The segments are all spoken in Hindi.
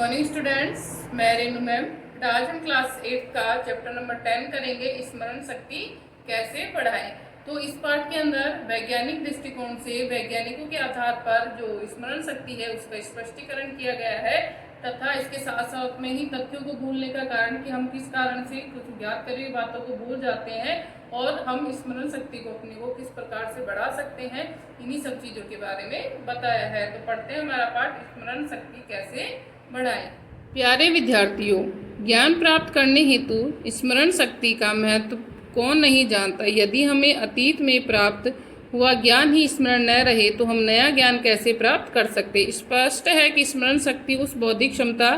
मॉर्निंग स्टूडेंट्स, मैं रेनू मैम। आज हम क्लास 8 का चैप्टर नंबर 10 करेंगे, स्मरण शक्ति कैसे बढ़ाएं। तो इस पाठ के अंदर वैज्ञानिक दृष्टिकोण से वैज्ञानिकों के आधार पर जो स्मरण शक्ति है उसका स्पष्टीकरण किया गया है तथा इसके साथ साथ में ही तथ्यों को भूलने का कारण कि हम किस कारण से कुछ ज्ञात करी हुई बातों को भूल जाते हैं और हम स्मरण शक्ति को अपनी को किस प्रकार से बढ़ा सकते हैं, इन्हीं सब चीज़ों के बारे में बताया है। तो पढ़ते हैं हमारा पाठ स्मरण शक्ति कैसे बढ़ाएं। प्यारे विद्यार्थियों, ज्ञान प्राप्त करने हेतु स्मरण शक्ति का महत्व कौन नहीं जानता। यदि हमें अतीत में प्राप्त हुआ ज्ञान ही स्मरण न रहे तो हम नया ज्ञान कैसे प्राप्त कर सकते। स्पष्ट है कि स्मरण शक्ति उस बौद्धिक क्षमता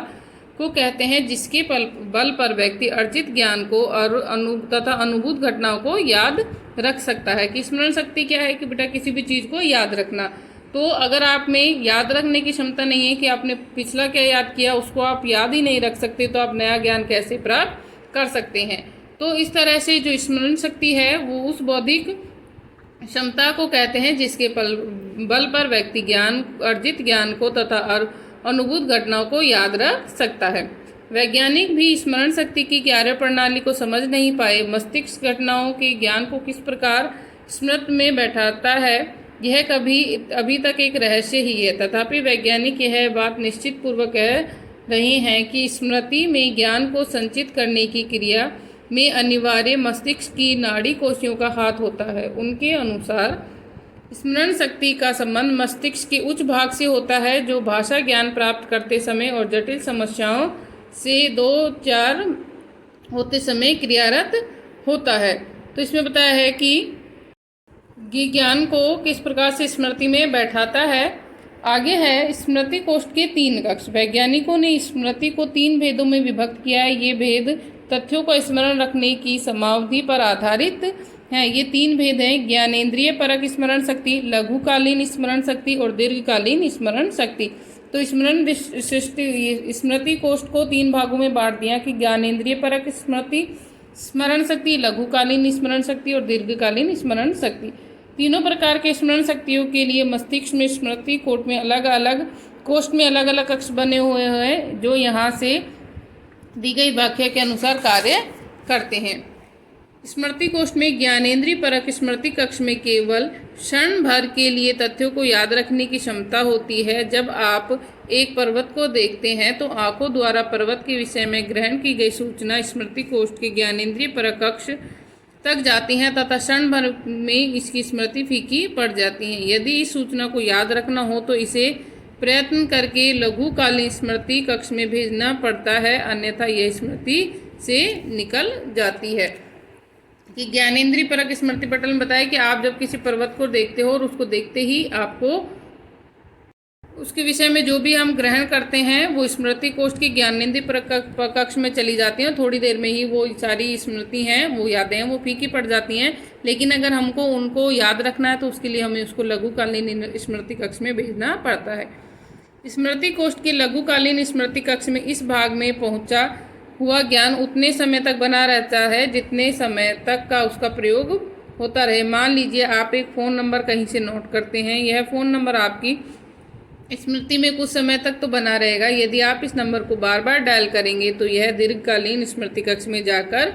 को कहते हैं जिसके बल पर व्यक्ति अर्जित ज्ञान को और तथा अनुभूत घटनाओं को याद रख सकता है। कि स्मरण शक्ति क्या है कि बेटा किसी भी चीज़ को याद रखना। तो अगर आप में याद रखने की क्षमता नहीं है कि आपने पिछला क्या याद किया उसको आप याद ही नहीं रख सकते, तो आप नया ज्ञान कैसे प्राप्त कर सकते हैं। तो इस तरह से जो स्मरण शक्ति है वो उस बौद्धिक क्षमता को कहते हैं जिसके बल पर व्यक्ति अर्जित ज्ञान को तथा अनुभूत घटनाओं को याद रख सकता है। वैज्ञानिक भी स्मरण शक्ति की कार्य प्रणाली को समझ नहीं पाए। मस्तिष्क घटनाओं के ज्ञान को किस प्रकार स्मृति में बैठाता है यह अभी तक एक रहस्य ही है। तथापि वैज्ञानिक यह बात निश्चित पूर्वक कह रहे हैं कि स्मृति में ज्ञान को संचित करने की क्रिया में अनिवार्य मस्तिष्क की नाड़ी कोशियों का हाथ होता है। उनके अनुसार स्मरण शक्ति का संबंध मस्तिष्क के उच्च भाग से होता है जो भाषा ज्ञान प्राप्त करते समय और जटिल समस्याओं से दो चार होते समय क्रियारत होता है। तो इसमें बताया है कि ज्ञान को किस प्रकार से स्मृति में बैठाता है। आगे है स्मृति कोष्ठ के 3 कक्ष। वैज्ञानिकों ने स्मृति को 3 भेदों में विभक्त किया है। ये भेद तथ्यों को स्मरण रखने की समावधि पर आधारित हैं। ये 3 भेद हैं: ज्ञानेंद्रिय परक स्मरण शक्ति, लघुकालीन स्मरण शक्ति और दीर्घकालीन स्मरण शक्ति। तो स्मृति कोष्ठ को 3 भागों में बांट दिया कि ज्ञानेंद्रिय परक स्मरण शक्ति, लघुकालीन स्मरण शक्ति और दीर्घकालीन स्मरण शक्ति। तीनों प्रकार के स्मरण शक्तियों के लिए मस्तिष्क में स्मृति कोष्ठ में अलग अलग कक्ष बने हुए हैं जो यहाँ से दी गई व्याख्या के अनुसार कार्य करते हैं। स्मृति कोष्ठ में ज्ञानेंद्रिय परक स्मृति कक्ष में केवल क्षण भर के लिए तथ्यों को याद रखने की क्षमता होती है। जब आप एक पर्वत को देखते हैं तो आंखों द्वारा पर्वत के विषय में ग्रहण की गई सूचना स्मृति कोष्ठ के ज्ञानेंद्रिय परक कक्ष तक जाती हैं तथा क्षण भर में इसकी स्मृति फीकी पड़ जाती है। यदि इस सूचना को याद रखना हो तो इसे प्रयत्न करके लघुकालीन स्मृति कक्ष में भेजना पड़ता है, अन्यथा यह स्मृति से निकल जाती है। कि ज्ञानेंद्रिय परक स्मृति पटल में बताया कि आप जब किसी पर्वत को देखते हो और उसको देखते ही आपको उसके विषय में जो भी हम ग्रहण करते हैं वो स्मृति कोष्ठ की ज्ञानेंद्रिय परक कक्ष में चली जाती हैं। थोड़ी देर में ही वो सारी स्मृति हैं, वो यादें हैं, वो फीकी पड़ जाती हैं। लेकिन अगर हमको उनको याद रखना है तो उसके लिए हमें उसको लघुकालीन स्मृति कक्ष में भेजना पड़ता है। स्मृति कोष्ठ के लघुकालीन स्मृति कक्ष में इस भाग में पहुंचा हुआ ज्ञान उतने समय तक बना रहता है जितने समय तक का उसका प्रयोग होता रहे। मान लीजिए आप एक फ़ोन नंबर कहीं से नोट करते हैं। यह फ़ोन नंबर आपकी स्मृति में कुछ समय तक तो बना रहेगा। यदि आप इस नंबर को बार बार डायल करेंगे तो यह दीर्घकालीन स्मृति कक्ष में जाकर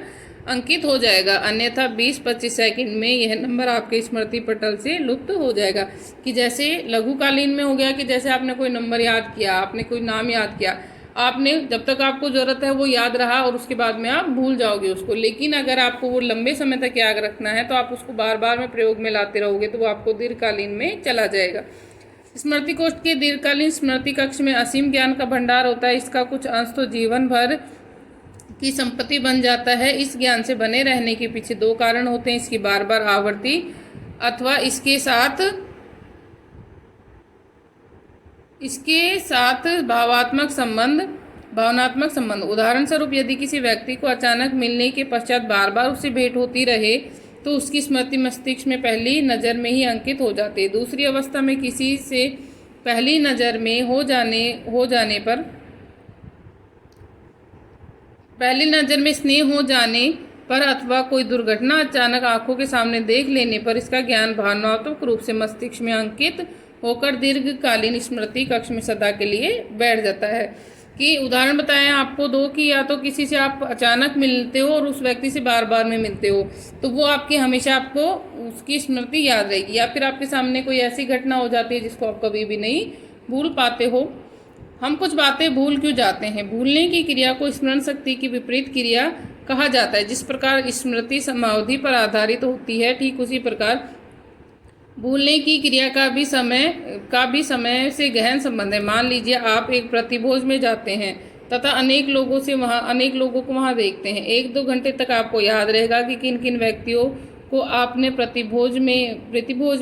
अंकित हो जाएगा, अन्यथा 20-25 सेकंड में यह नंबर आपके स्मृति पटल से लुप्त हो जाएगा। कि जैसे लघुकालीन में हो गया कि जैसे आपने कोई नंबर याद किया, आपने कोई नाम याद किया, आपने जब तक आपको ज़रूरत है वो याद रहा और उसके बाद में आप भूल जाओगे उसको। लेकिन अगर आपको वो लंबे समय तक याद रखना है तो आप उसको बार बार में प्रयोग में लाते रहोगे तो वो आपको दीर्घकालीन में चला जाएगा। स्मृति कोष्ठ के दीर्घकालीन स्मृति कक्ष में असीम ज्ञान का भंडार होता है। इसका कुछ अंश तो जीवन भर की संपत्ति बन जाता है। इस ज्ञान से बने रहने के पीछे 2 कारण होते हैं: इसकी बार बार आवृत्ति अथवा इसके साथ भावनात्मक संबंध। उदाहरण स्वरूप यदि किसी व्यक्ति को अचानक मिलने के पश्चात बार बार उससे भेंट होती रहे तो उसकी स्मृति मस्तिष्क में पहली नज़र में ही अंकित हो जाती है। दूसरी अवस्था में किसी से पहली नज़र में स्नेह हो जाने पर अथवा कोई दुर्घटना अचानक आंखों के सामने देख लेने पर इसका ज्ञान भावनात्मक रूप से मस्तिष्क में अंकित होकर दीर्घकालीन स्मृति कक्ष में सदा के लिए बैठ जाता है। कि उदाहरण बताएं आपको दो कि या तो किसी से आप अचानक मिलते हो और उस व्यक्ति से बार बार में मिलते हो, तो वो आपकी हमेशा आपको उसकी स्मृति याद रहेगी, या फिर आपके सामने कोई ऐसी घटना हो जाती है जिसको आप कभी भी नहीं भूल पाते हो। हम कुछ बातें भूल क्यों जाते हैं? भूलने की क्रिया को स्मरण शक्ति की विपरीत क्रिया कहा जाता है। जिस प्रकार स्मृति समावधि पर आधारित होती है, ठीक उसी प्रकार भूलने की क्रिया का भी समय से गहन संबंध है। मान लीजिए आप एक प्रतिभोज में जाते हैं तथा अनेक लोगों को वहां देखते हैं। 1-2 घंटे तक आपको याद रहेगा कि किन किन व्यक्तियों को आपने प्रतिभोज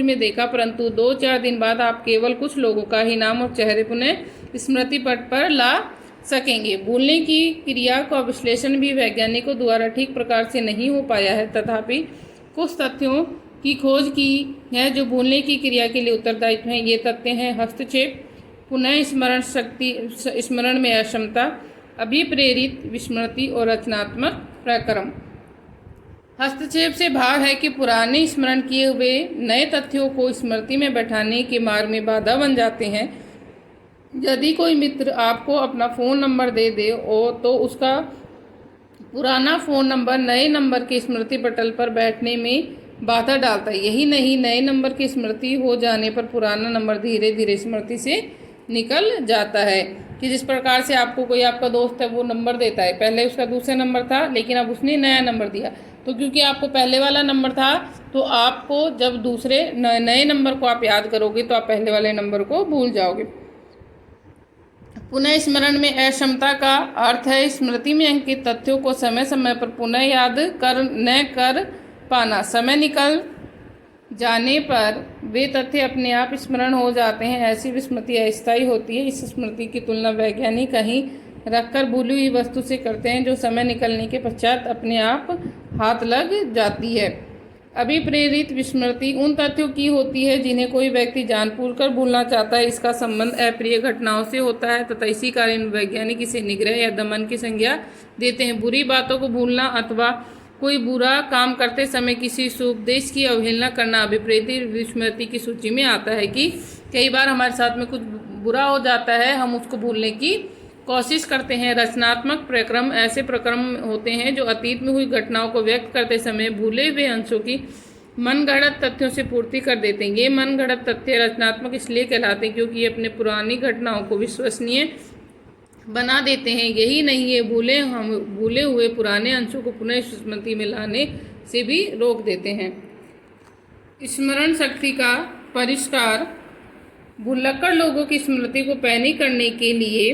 में देखा, परंतु 2-4 दिन बाद आप केवल कुछ लोगों का ही नाम और चेहरे पुनः स्मृति पट पर ला सकेंगे। भूलने की क्रिया का विश्लेषण भी वैज्ञानिकों द्वारा ठीक प्रकार से नहीं हो पाया है, तथापि कुछ तथ्यों की खोज की है जो भूलने की क्रिया के लिए उत्तरदायी हैं। ये तथ्य हैं: हस्तक्षेप, पुनः स्मरण में अक्षमता, अभिप्रेरित विस्मृति और रचनात्मक प्रक्रम। हस्तक्षेप से भाव है कि पुराने स्मरण किए हुए नए तथ्यों को स्मृति में बैठाने के मार्ग में बाधा बन जाते हैं। यदि कोई मित्र आपको अपना फ़ोन नंबर दे दे तो उसका पुराना फ़ोन नंबर नए नंबर के स्मृति पटल पर बैठने में बाधा डालता है। यही नहीं, नए नंबर की स्मृति हो जाने पर पुराना नंबर धीरे धीरे स्मृति से निकल जाता है। कि जिस प्रकार से आपको कोई आपका दोस्त है वो नंबर देता है, पहले उसका दूसरा नंबर था लेकिन अब उसने नया नंबर दिया, तो क्योंकि आपको पहले वाला नंबर था तो आपको जब दूसरे नए नंबर को आप याद करोगे तो आप पहले वाले नंबर को भूल जाओगे। पुनः स्मरण में अक्षमता का अर्थ है स्मृति में अंकित तथ्यों को समय समय पर पुनः याद कर पाना। समय निकल जाने पर वे तथ्य अपने आप स्मरण हो जाते हैं। ऐसी विस्मृति अस्थायी होती है। इस स्मृति की तुलना वैज्ञानिक कहीं रखकर भूली हुई वस्तु से करते हैं जो समय निकलने के पश्चात अपने आप हाथ लग जाती है। अभिप्रेरित विस्मृति उन तथ्यों की होती है जिन्हें कोई व्यक्ति जानबूझकर भूलना चाहता है। इसका संबंध अप्रिय घटनाओं से होता है तथा इसी कारण वैज्ञानिक इसे निग्रह या दमन की संज्ञा देते हैं। बुरी बातों को भूलना अथवा कोई बुरा काम करते समय किसी उपदेश की अवहेलना करना अभिप्रेरित विस्मृति की सूची में आता है। कि कई बार हमारे साथ में कुछ बुरा हो जाता है, हम उसको भूलने की कोशिश करते हैं। रचनात्मक प्रक्रम ऐसे प्रक्रम होते हैं जो अतीत में हुई घटनाओं को व्यक्त करते समय भूले हुए अंशों की मनगढ़ंत तथ्यों से पूर्ति कर देते हैं। ये मनगढ़ंत तथ्य रचनात्मक इसलिए कहलाते हैं क्योंकि ये अपने पुरानी घटनाओं को विश्वसनीय बना देते हैं। यही नहीं, ये भूले हुए पुराने अंशों को पुनः स्मृति में लाने से भी रोक देते हैं। स्मरण शक्ति का परिष्कार। भुलक्कड़ लोगों की स्मृति को पैनी करने के लिए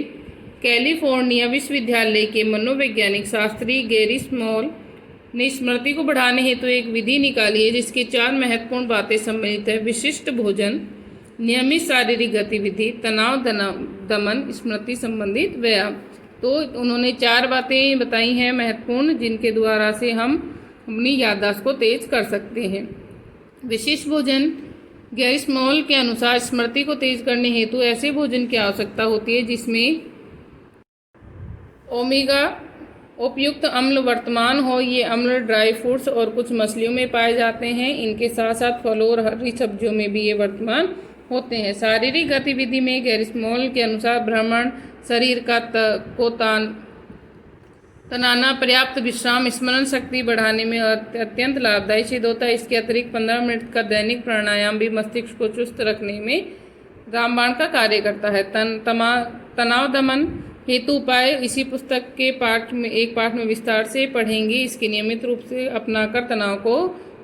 कैलिफोर्निया विश्वविद्यालय के मनोवैज्ञानिक शास्त्री गैरी स्मॉल ने स्मृति को बढ़ाने हेतु एक विधि निकाली है जिसकी 4 महत्वपूर्ण बातें सम्मिलित है: विशिष्ट भोजन, नियमित शारीरिक गतिविधि, तनाव दमन, स्मृति संबंधित व्यायाम। तो उन्होंने 4 बातें बताई हैं महत्वपूर्ण, जिनके द्वारा से हम अपनी याददाश्त को तेज कर सकते हैं। विशिष्ट भोजन। गैरी स्मॉल के अनुसार स्मृति को तेज करने हेतु ऐसे भोजन की आवश्यकता होती है जिसमें ओमेगा उपयुक्त अम्ल वर्तमान हो। ये अम्ल ड्राई फ्रूट्स और कुछ मछलियों में पाए जाते हैं। इनके साथ साथ फलों और हरी सब्जियों में भी ये वर्तमान होते हैं। शारीरिक गतिविधि में गैरी स्मॉल के अनुसार भ्रमण, शरीर को तनाना, पर्याप्त विश्राम स्मरण शक्ति बढ़ाने में अत्यंत लाभदायी सिद्ध होता है। इसके अतिरिक्त 15 मिनट का दैनिक प्राणायाम भी मस्तिष्क को चुस्त रखने में रामबाण का कार्य करता है। तनाव दमन हेतु उपाय इसी पुस्तक के एक पाठ में विस्तार से पढ़ेंगे। इसके नियमित रूप से अपनाकर तनाव को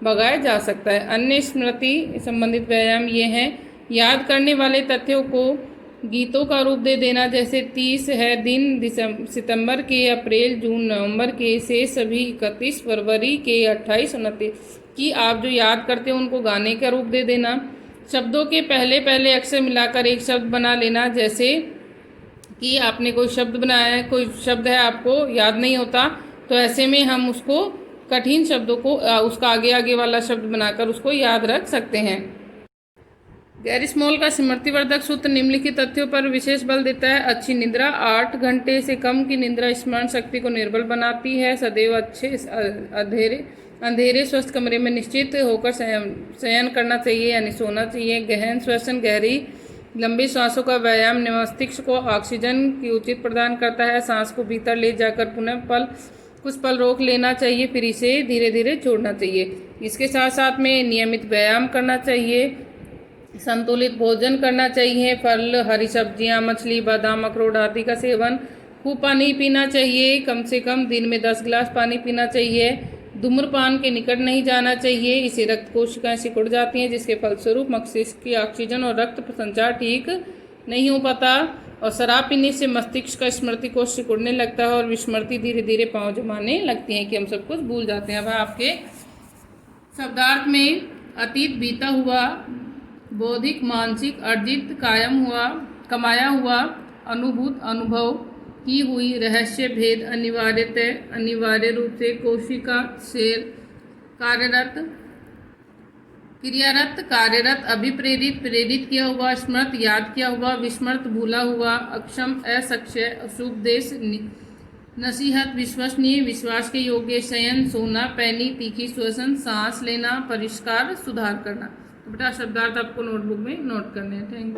भगाया जा सकता है। अन्य स्मृति संबंधित व्यायाम ये हैं: याद करने वाले तथ्यों को गीतों का रूप दे देना, जैसे 30 है दिन सितंबर के, अप्रैल, जून, नवंबर के, से सभी 31 फरवरी के, 28, 29 की आप जो याद करते हो उनको गाने का रूप दे देना। शब्दों के पहले पहले अक्षर मिलाकर एक शब्द बना लेना, जैसे कि आपने कोई शब्द बनाया है, कोई शब्द है आपको याद नहीं होता, तो ऐसे में हम उसको कठिन शब्दों को उसका आगे वाला शब्द बनाकर उसको याद रख सकते हैं। गैरी स्मॉल का स्मृतिवर्धक सूत्र निम्नलिखित तथ्यों पर विशेष बल देता है: अच्छी निद्रा। 8 घंटे से कम की निद्रा स्मरण शक्ति को निर्बल बनाती है। सदैव अच्छे अंधेरे स्वस्थ कमरे में निश्चित होकर शयन करना चाहिए, यानी सोना चाहिए। गहन श्वसन, गहरी लंबी सांसों का व्यायाम मस्तिष्क को ऑक्सीजन की उचित प्रदान करता है। सांस को भीतर ले जाकर पुनः कुछ पल रोक लेना चाहिए, फिर इसे धीरे धीरे छोड़ना चाहिए। इसके साथ साथ में नियमित व्यायाम करना चाहिए, संतुलित भोजन करना चाहिए, फल, हरी सब्जियां, मछली, बादाम, अखरोट आदि का सेवन, खूब पानी पीना चाहिए, कम से कम दिन में 10 गिलास पानी पीना चाहिए। धूम्रपान के निकट नहीं जाना चाहिए, इससे रक्त कोशिकाएं सिकुड़ जाती हैं, जिसके फलस्वरूप मस्तिष्क की ऑक्सीजन और रक्त संचार ठीक नहीं हो पाता। और शराब पीने से मस्तिष्क का स्मृति को सिकुड़ने लगता है और विस्मृति धीरे धीरे पाँव जमाने लगती है कि हम सब कुछ भूल जाते हैं। अब आपके शब्दार्थ में अतीत बीता हुआ, बौद्धिक मानसिक अर्जित कायम हुआ कमाया हुआ, अनुभूत अनुभव की हुई, रहस्य भेद, अनिवार्य रूप से कोशिका से कार्यरत, अभिप्रेरित, प्रेरित किया हुआ, स्मृत, याद किया हुआ, विस्मृत, भूला हुआ, अक्षम, असक्ष्य, अशुभदेश, नसीहत, विश्वसनीय, विश्वास के योग्य, शयन, सोना, पैनी, तीखी, श्वसन, सांस लेना, परिष्कार, सुधार करना। तो बेटा शब्दार्थ आपको नोटबुक में नोट करने हैं। Thank you.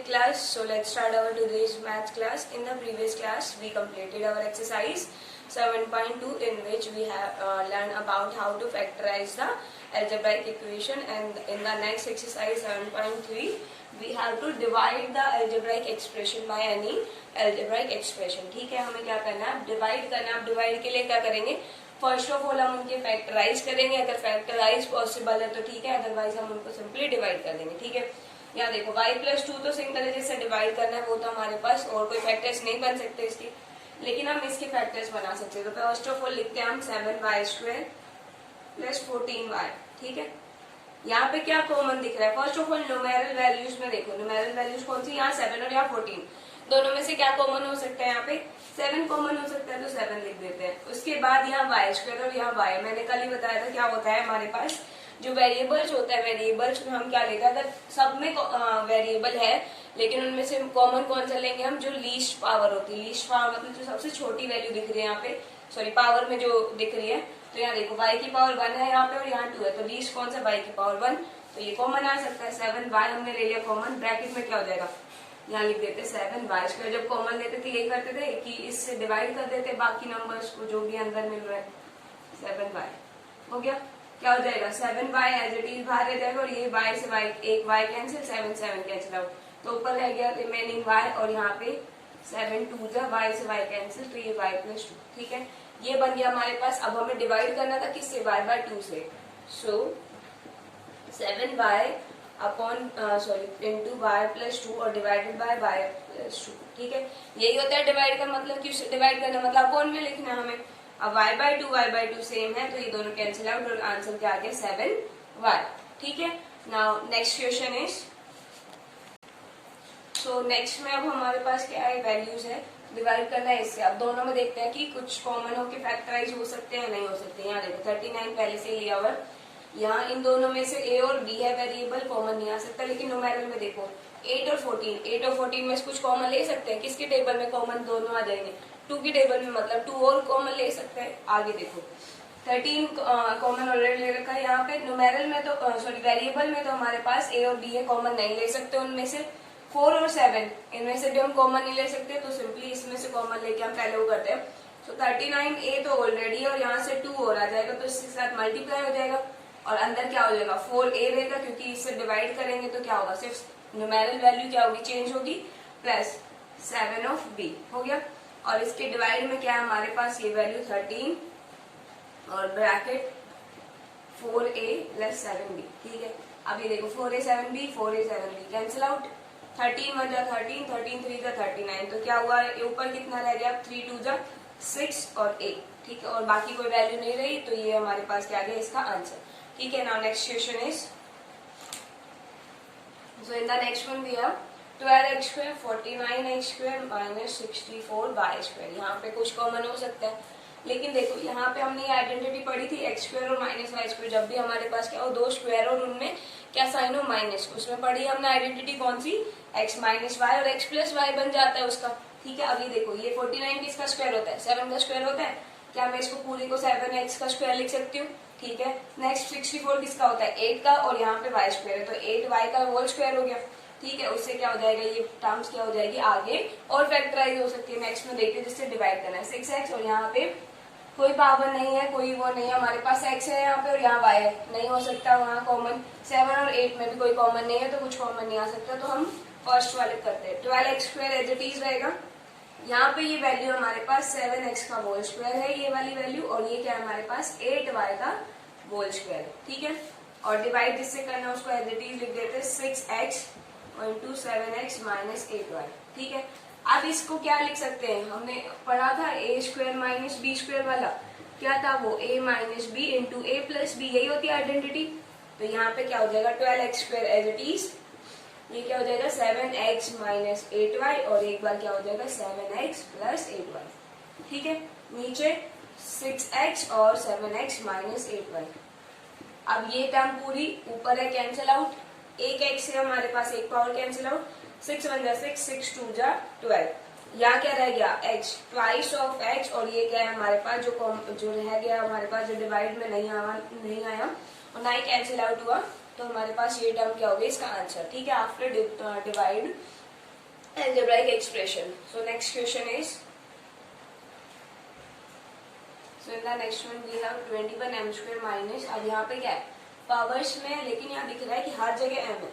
Class. So let's start our today's math class. In the previous class, we completed our exercise 7.2 in which we have learned about how to factorize the algebraic equation, and in the next exercise 7.3 we have to divide the algebraic expression by any algebraic expression. ठीक है, हमें क्या करना है, डिवाइड करना है। अब डिवाइड के लिए क्या करेंगे, फर्स्ट ऑफ ऑल हम उनके फैक्टराइज करेंगे। अगर फैक्टराइज पॉसिबल है तो ठीक है, अदरवाइज हम उनको सिंपली डिवाइड कर देंगे। ठीक है, यहाँ देखो y+2 तो सिंपल है, जिससे डिवाइड करना है वो तो हमारे पास और कोई फैक्टर्स नहीं बन सकते इसके, लेकिन हम इसके फैक्टर्स बना सकते हैं। तो फर्स्ट ऑफ ऑल लिखते हैं हम 7y² + 14y। ठीक है, यहाँ पे क्या कॉमन दिख रहा है, first of all numeral values में देखो, न्यूमेरल वैल्यूज कौन सी, यहाँ 7 और यहाँ 14, दोनों में से क्या कॉमन हो सकता है, यहाँ पे 7 कॉमन हो सकता है, तो 7 लिख देते हैं। उसके बाद यहाँ y² और यहाँ y, मैंने कल ही बताया था क्या होता है हमारे पास जो वेरिएबल्स होता है, वेरिएबल्स में हम क्या लेते हैं, अगर सब में वेरिएबल है लेकिन उनमें से कॉमन कौन सा लेंगे हम, जो लीस्ट पावर होती है। लीस्ट पावर मतलब जो सबसे छोटी वैल्यू दिख रही है यहाँ पे, सॉरी पावर में जो दिख रही है, तो यहाँ देखो y की पावर 1 है यहाँ पे और यहाँ 2 है, तो लीस्ट कौन सा, y की पावर 1, तो ये कॉमन आ सकता है। 7y हमने ले लिया कॉमन, ब्रैकेट में क्या हो जाएगा, यहाँ लिख देते 7y²। जब कॉमन लेते थे यही करते थे कि इससे डिवाइड कर देते बाकी नंबर्स को जो भी अंदर मिल रहा है। 7y हो गया, क्या हो जाएगा 7y एज इट इज बाहर रह जाएगा और ये y से y, एक y कैंसिल, 7 कैंसिल आउट, तो ऊपर रह गया रिमेनिंग y और यहाँ पे 7 2 y से y कैंसिल, तो ये y+2। ठीक है, ये बन गया हमारे पास। अब हमें डिवाइड करना था किससे, y/2 से, सो 7y अपॉन इंटू y+2 और डिवाइडेड बाय y+2। ठीक है, यही होता है डिवाइड का मतलब, कि डिवाइड करना मतलब अपॉन में लिखना है हमें। अब y/2 सेम है तो ये दोनों कैंसिल आउट और आंसर क्या आ गया 7y। ठीक है, now next question is, so next में अब हमारे पास क्या है, वैल्यूज है, डिवाइड करना है इससे। अब दोनों में देखते हैं कि कुछ कॉमन होके फैक्टराइज हो सकते हैं नहीं हो सकते। यहाँ देखो 39 पहले से लिया हुआ, यहाँ इन दोनों में से a और b है वेरिएबल, कॉमन नहीं आ सकता, लेकिन न्यूमेरल में देखो 8 और 14 में से कुछ कॉमन ले सकते हैं। किसके टेबल में कॉमन दोनों आ जाएंगे, 2 की टेबल में, मतलब 2 और कॉमन ले सकते हैं। आगे देखो 13 कॉमन ऑलरेडी ले रखा है। यहाँ पे न्यूमेरल में तो सॉरी वेरिएबल में तो हमारे पास a और b है, कॉमन नहीं ले सकते उनमें से। 4 और 7 इनमें से भी हम कॉमन नहीं ले सकते, तो सिंपली इसमें से कॉमन लेके हम पहले वो करते हैं। सो 39a तो ऑलरेडी और यहाँ से 2 और आ जाएगा, तो इसके साथ मल्टीप्लाई हो जाएगा और अंदर क्या हो जाएगा 4a रहेगा, क्योंकि इससे डिवाइड करेंगे तो क्या होगा, सिर्फ न्यूमेरल वैल्यू क्या होगी, चेंज होगी, प्लस 7 ऑफ b हो गया। और इसके डिवाइड में क्या है हमारे पास, ये वैल्यू 13 और ब्रैकेट 4a + 7b। ठीक है, अब ये देखो 4a 7b 4a 7b cancel out, 13 1 जा 13, 13 3 जा 39, तो क्या हुआ ऊपर कितना रह गया, 3 2 जा 6 और 8। ठीक है, और बाकी कोई वैल्यू नहीं रही, तो ये हमारे पास क्या गया इसका आंसर। ठीक है, now next question is, so in the next one we have 12x² 49x² - 64y²। यहाँ पे कुछ कॉमन हो सकता है, लेकिन देखो यहाँ पे हमने ये आइडेंटिटी पढ़ी थी x² और -y², जब भी हमारे पास क्या हो दो स्क्वायर और उनमें क्या साइन हो माइनस, उसमें पढ़ी हमने आइडेंटिटी कौन सी, x - y और x + y बन जाता है उसका। ठीक है, अभी देखो ये 49 किसका स्क्वायर होता है, 7 का स्क्वायर होता है, क्या मैं इसको पूरी को 7x का स्क्वायर लिख सकती हूँ? ठीक है। नेक्स्ट 64 किसका होता है? 8 का, और यहाँ पे y स्क्वायर है तो 8y का होल स्क्वायर हो गया। ठीक है, उससे क्या हो जाएगा, ये टर्म्स क्या हो जाएगी आगे और फैक्टराइज हो सकती है। नेक्स्ट में देखते हैं जिससे डिवाइड करना है 6x, और यहाँ पे कोई पावर नहीं है, कोई वो नहीं है, हमारे पास x है यहाँ पे और यहाँ y है, नहीं हो सकता वहाँ कॉमन। 7 और 8 में भी कोई कॉमन नहीं है तो कुछ कॉमन नहीं आ सकता, तो हम फर्स्ट वाले करते हैं। 12x square as it is रहेगा। यहाँ पे ये वैल्यू हमारे पास 7x का होल स्क्वायर है, ये वाली वैल्यू, और ये क्या है हमारे पास 8y का होल स्क्वायर है। ठीक है, और डिवाइड जिससे करना है उसको एज इट इज लिख देते हैं 6x into 7x minus 8y। ठीक है, अब इसको क्या लिख सकते हैं, हमने पढ़ा था a square minus B square वाला, क्या था वो a minus B into A plus B, यही होती है आइडेंटिटी। तो यहाँ पे क्या हो जाएगा 12x square as it is, ये क्या हो जाएगा 7x माइनस 8y, और एक बार क्या हो जाएगा 7x प्लस 8y। ठीक है, नीचे 6x और 7x माइनस 8y। अब ये टर्म पूरी ऊपर है कैंसिल आउट, एक x से हमारे पास एक पावर कैंसिल आउट, 6 1 जा 6, 6 2 जा 12। यहाँ क्या रह गया x, ट्वाइस ऑफ x, और ये क्या है हमारे पास जो रह गया हमारे पास, जो डिवाइड में नहीं आया और ना ही कैंसिल आउट हुआ, तो हमारे पास ये टर्म क्या हो गया इसका आंसर। ठीक है, after divide algebraic expression. So next question is, so in the next one we have 21 m square minus, अब यहाँ पे क्या है पावर्स में, लेकिन यहाँ दिख रहा है कि हर जगह m है।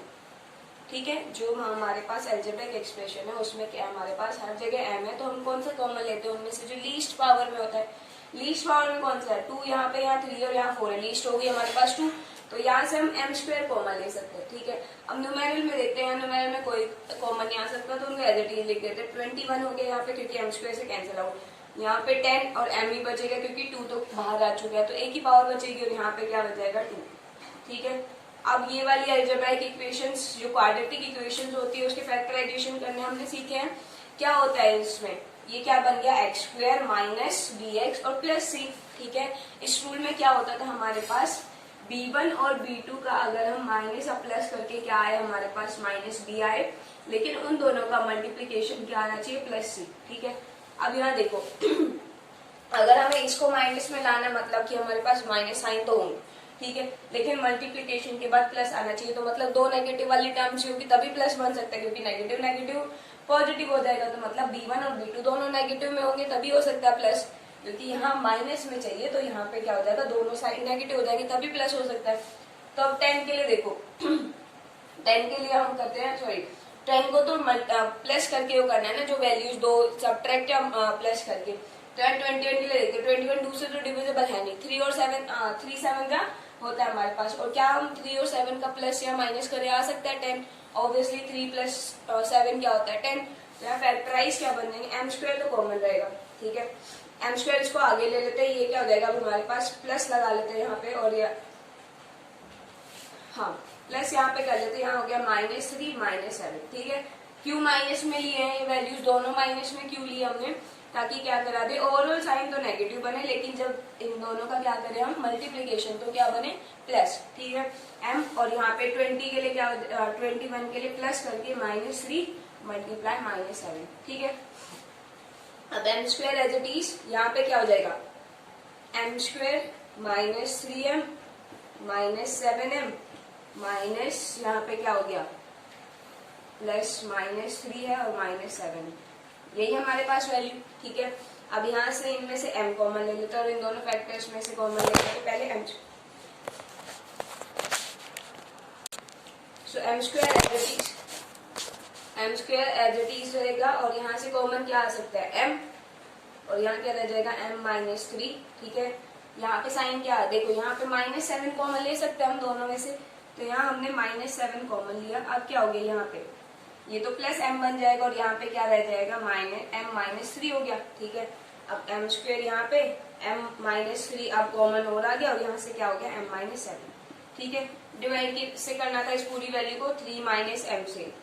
ठीक है, जो हमारे पास algebraic expression है उसमें क्या है हमारे पास हर जगह m है, तो हम कौन सा कॉमन लेते हैं उनमें से जो लीस्ट पावर में होता है। लीस्ट पावर में कौन सा है 2, यहाँ पे यहाँ 3 और यहाँ 4 है, लीस्ट होगी हमारे पास 2, तो यहाँ से हम m स्क्वायर कॉमन ले सकते हैं। ठीक है, अब न्यूमेरल में देखते हैं, न्यूमेरल में कोई कॉमन नहीं आ सकता तो उनको एज इट इज लिख देते हैं। 21 हो गया यहाँ पे क्योंकि m स्क्वायर से कैंसिल आउट, यहाँ पे 10 और m ही बचेगा क्योंकि 2 तो बाहर आ चुका है, तो एक ही पावर बचेगी और यहाँ पे क्या बचेगा 2। ठीक है, अब ये वाली अलजेब्राइक इक्वेशंस जो क्वाड्रेटिक इक्वेशंस होती है उसके फैक्टराइजेशन करने हमने सीखे हैं। क्या होता है इसमें, ये क्या बन गया X square minus B X और प्लस सी। ठीक है, इस रूल में क्या होता था हमारे पास b1 और b2 का अगर हम माइनस और प्लस करके क्या आए हमारे पास माइनस b आए, लेकिन उन दोनों का मल्टीप्लीकेशन क्या आना चाहिए प्लस सी। ठीक है, अब यहाँ देखो अगर हमें इसको माइनस में लाना मतलब कि हमारे पास माइनस साइन तो होंगे, ठीक है, लेकिन मल्टीप्लीकेशन के बाद प्लस आना चाहिए, तो मतलब दो नेगेटिव वाली टर्म्स होगी तभी प्लस बन सकता है, क्योंकि नेगेटिव नेगेटिव पॉजिटिव हो जाएगा, तो मतलब b1 और b2 दोनों नेगेटिव में होंगे तभी हो सकता है प्लस, क्योंकि यहाँ माइनस में चाहिए तो यहाँ पे क्या हो जाएगा दोनों साइड नेगेटिव हो जाएगी तभी प्लस हो सकता है। तो अब 10 के लिए देखो 10 के लिए हम करते हैं, सॉरी 10 को तो प्लस करके वो करना है ना, जो वैल्यूज दो सब्ट्रैक्ट या प्लस करके। तो 21 के लिए देखते 21 2 से तो डिविजिबल है नहीं, 3 और 7 3 7 का होता है हमारे पास, और क्या हम 3 और 7 का प्लस या माइनस करे आ सकता है 10, ऑब्वियसली 3 प्लस 7 क्या होता है 10, तो यहाँ फैक्टराइज क्या बन जाएंगे एम स्क्वायर तो कॉमन रहेगा। ठीक है, एम स्क्वायर इसको आगे ले लेते हैं, ये क्या हो जाएगा अब हमारे पास प्लस लगा लेते हैं यहाँ पे, और ये हाँ प्लस यहाँ पे कर लेते हैं, यहाँ हो गया -3 -7। ठीक है, क्यों माइनस में लिए हैं ये वैल्यूज, दोनों माइनस में क्यों लिए हमने, ताकि क्या करा दे ओवरऑल साइन तो नेगेटिव बने, लेकिन जब इन दोनों का क्या करें हम मल्टीप्लीकेशन तो क्या बने प्लस। ठीक है, एम और यहाँ पे 20 के लिए क्या 21 के लिए प्लस करके -3 मल्टीप्लाई -7। ठीक है, अब M square as it is यहाँ पे क्या हो जाएगा M square -3m -7m minus यहाँ पे क्या हो गया प्लस -3 है और -7, यही हमारे पास वैल्यू। ठीक है, अब यहाँ से इनमें से m कॉमन ले लेते हैं और इन दोनों फैक्टर्स में से कॉमन ले लेते हैं पहले m। So m square as it is रहेगा, और यहाँ से कॉमन क्या आ सकता है m, और यहाँ क्या रह जाएगा m -3। ठीक है, यहाँ पे साइन क्या है देखो, यहाँ पे -7 कॉमन ले सकते हैं हम दोनों में से, तो यहाँ हमने -7 कॉमन लिया। अब क्या हो गया यहाँ पे ये तो प्लस m बन जाएगा, और यहाँ पे क्या रह जाएगा m -3 हो गया। ठीक है, अब m स्क्वायर यहाँ पे m -3 अब कॉमन हो रहा गया, और यहाँ से क्या हो गया m -7। ठीक है, डिवाइड से करना था इस पूरी वैल्यू को 3 -m से,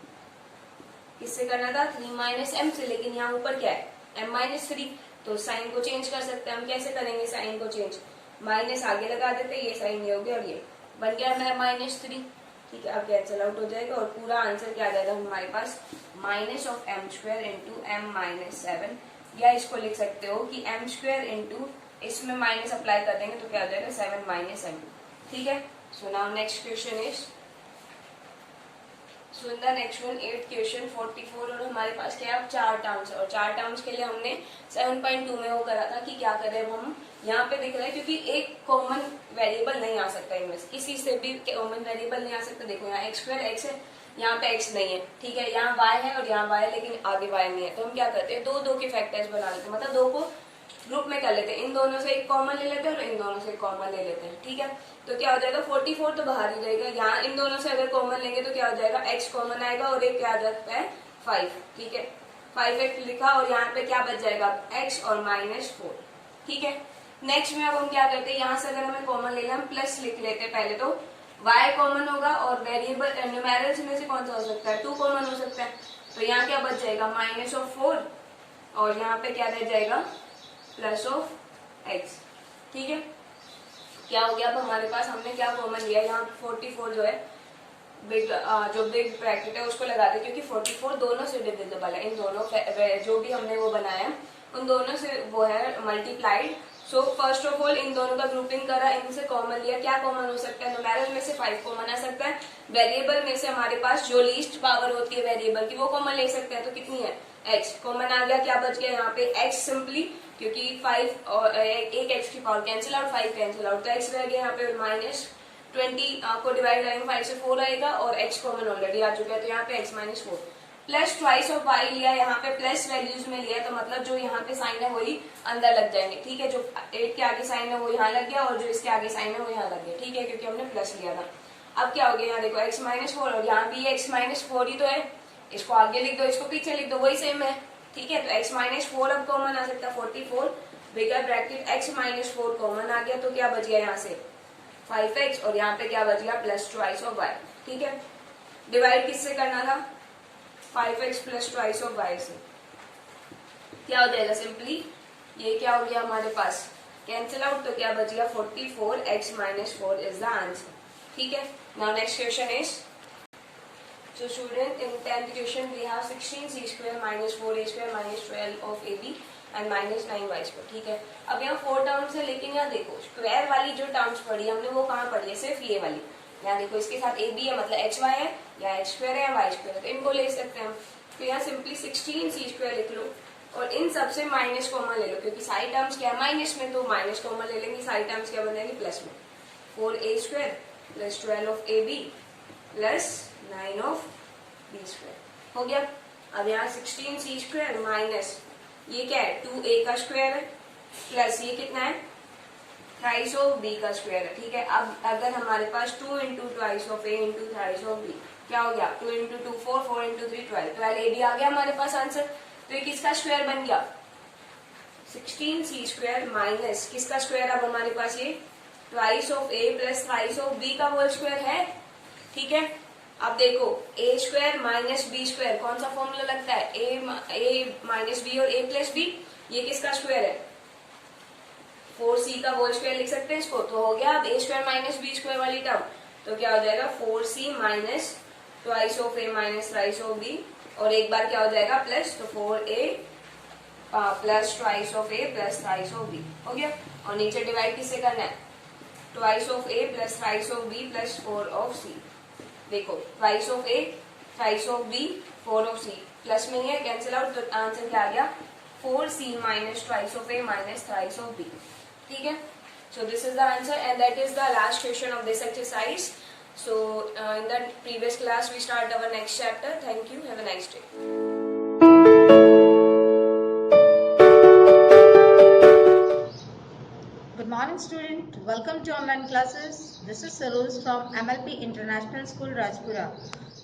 किससे करना था 3 -m से, लेकिन यहाँ ऊपर क्या है m -3, तो साइन को चेंज कर सकते हैं हम। कैसे करेंगे साइन को चेंज, माइनस आगे लगा देते, ये साइन ये हो गया और ये बन गया -3। ठीक है, अब कैंसिल आउट हो जाएगा और पूरा आंसर क्या आ जाएगा हमारे पास -m² इंटू m -7, या इसको लिख सकते हो कि m² इंटू इसमें माइनस अप्लाई कर देंगे तो क्या हो जाएगा 7 माइनस m2. ठीक है. So now next question is, so in the next one 8th question 44 और हमारे पास क्या है अब 4 टर्म्स और 4 टर्म्स के लिए हमने 7.2 में वो करा था कि क्या करें हम यहाँ पे दिख रहा है क्योंकि एक कॉमन वेरिएबल नहीं आ सकता इनमें से, किसी से भी कॉमन वेरिएबल नहीं आ सकता. देखो यहाँ x स्क्वायर x है, यहाँ पे x नहीं है. ठीक है. यहाँ y है और यहाँ y है लेकिन आगे y नहीं है. तो हम क्या करते हैं दो दो के फैक्टर्स बना लेते हैं, मतलब दो को ग्रुप में कर लेते हैं. इन दोनों से एक कॉमन ले लेते हैं और इन दोनों से एक कॉमन ले लेते हैं. ठीक है. तो क्या हो जाएगा 44 तो बाहर ही रहेगा. यहाँ इन दोनों से अगर कॉमन लेंगे तो क्या हो जाएगा x कॉमन आएगा और एक क्या आ जाता है 5. ठीक है. 5x लिखा और यहाँ पे क्या बच जाएगा x और -4. ठीक है. नेक्स्ट में अब हम क्या करते हैं, यहाँ से अगर हमें कॉमन लेना हम प्लस लिख लेते हैं पहले. तो y कॉमन होगा और वेरिएबल न्यूमेरल्स में से कौन सा हो सकता है 2 कॉमन हो सकता है. तो यहाँ क्या बच जाएगा -4 और यहाँ पे क्या रह जाएगा +x. ठीक है. क्या हो गया अब हमारे पास हमने क्या कॉमन लिया, यहाँ 44 जो है बिग जो बिग ब्रैकेट है उसको लगा दे क्योंकि 44 दोनों से डिविजिबल है. इन दोनों जो भी हमने वो बनाया है उन दोनों से वो है multiplied. So first of all in दोनों का ग्रुपिंग करा, इनसे कॉमन लिया. क्या कॉमन हो सकता है, न्यूमेरल में से 5 कॉमन आ सकता है. वेरिएबल में से हमारे पास जो लीस्ट पावर होती है वेरिएबल की वो कॉमन ले सकते हैं. तो कितनी है x कॉमन आ गया. क्या बच गया यहाँ पे x सिंपली क्योंकि 5 और एक x की power cancel out 5 cancel out तो x रह गया यहाँ पे -20 को डिवाइड करेंगे 5 से 4 आएगा और x कॉमन ऑलरेडी आ चुका है. तो यहाँ पे x -4 plus twice of y लिया, यहाँ पे प्लस वैल्यूज में लिया तो मतलब जो यहाँ पे साइन है वही अंदर लग जाएंगे. ठीक है. जो 8 के आगे साइन है वो यहाँ लग गया और जो इसके आगे साइन है वो यहाँ लग गया. ठीक है. क्योंकि हमने प्लस लिया था. अब क्या हो गया यहाँ देखो x -4 और यहाँ भी x -4 ही तो है. इसको आगे लिख दो इसको पीछे लिख दो वही सेम है. ठीक है. तो x -4 अब कॉमन आ सकता है 44 बिगर ब्रैकेट x -4 कॉमन आ गया तो क्या बच गया यहाँ से 5x और यहाँ पे क्या बच गया प्लस ट्वाइस ऑफ y. ठीक है. डिवाइड किससे करना था 5x plus twice of y से. क्या हो जाएगा सिंपली ये क्या हो गया हमारे पास कैंसिल आउट तो क्या बच गया 44x -4 इज द आंसर. ठीक है. Now next question is, so student in 10th question we have 16c square -4a square -12 of ab and -9y square. ठीक है. अब यहाँ 4 टर्म्स है लेकिन यहाँ देखो स्क्वायर वाली जो टर्म्स पढ़ी हमने वो कहाँ पढ़ी है सिर्फ ये वाली. यहाँ देखो इसके साथ ab है मतलब hy है या x स्क्वायर है या y स्क्वायर है तो इनको ले सकते हैं हम. तो यहाँ सिंपली 16c स्क्वायर लिख लो और इन सबसे माइनस कॉमन ले लो क्योंकि सारी टर्म्स क्या है माइनस में तो माइनस कॉमन ले लेंगे. सारी टर्म्स क्या बनेगी प्लस में 4a square plus 12 of ab plus 9 of b square हो गया. अब यहाँ 16c स्क्वायर माइनस ये क्या है 2a का स्क्वायर है प्लस ये कितना है थ्राइस ऑफ b का स्क्वायर है. ठीक है. अब अगर हमारे पास 2 into twice of a into thrice of b क्या हो गया 2 इंटू 2 4 4 इंटू 3 12 a भी आ गया हमारे पास आंसर. तो ये किसका स्क्वायर बन गया 16c स्क्वायर माइनस किसका स्क्वायर अब हमारे पास ये twice of a plus thrice of b का होल स्क्वायर है. ठीक है. अब देखो a square minus b square कौन सा फॉर्मूला लगता है a माइनस b और a प्लस b ये किसका स्क्वायर है 4c का होल स्क्वायर लिख सकते हैं इसको. तो हो गया अब a square minus b square वाली टर्म तो क्या हो जाएगा 4c minus twice of a minus thrice of b और एक बार क्या हो जाएगा प्लस तो 4a plus twice of a plus thrice of b हो गया. और नीचे डिवाइड किससे करना है twice of a plus thrice of b plus 4 of c. देखो twice of a thrice of b 4 of c plus में ही है कैंसिल आउट तो आंसर क्या आ गया 4c minus twice of a minus thrice of b. ठीक है. So this is the answer and that is the last question of this exercise. So in the previous class we start our next chapter. Thank you. Have a nice day. Good morning student. Welcome to online classes. This is Saroj from MLP International School Rajpura.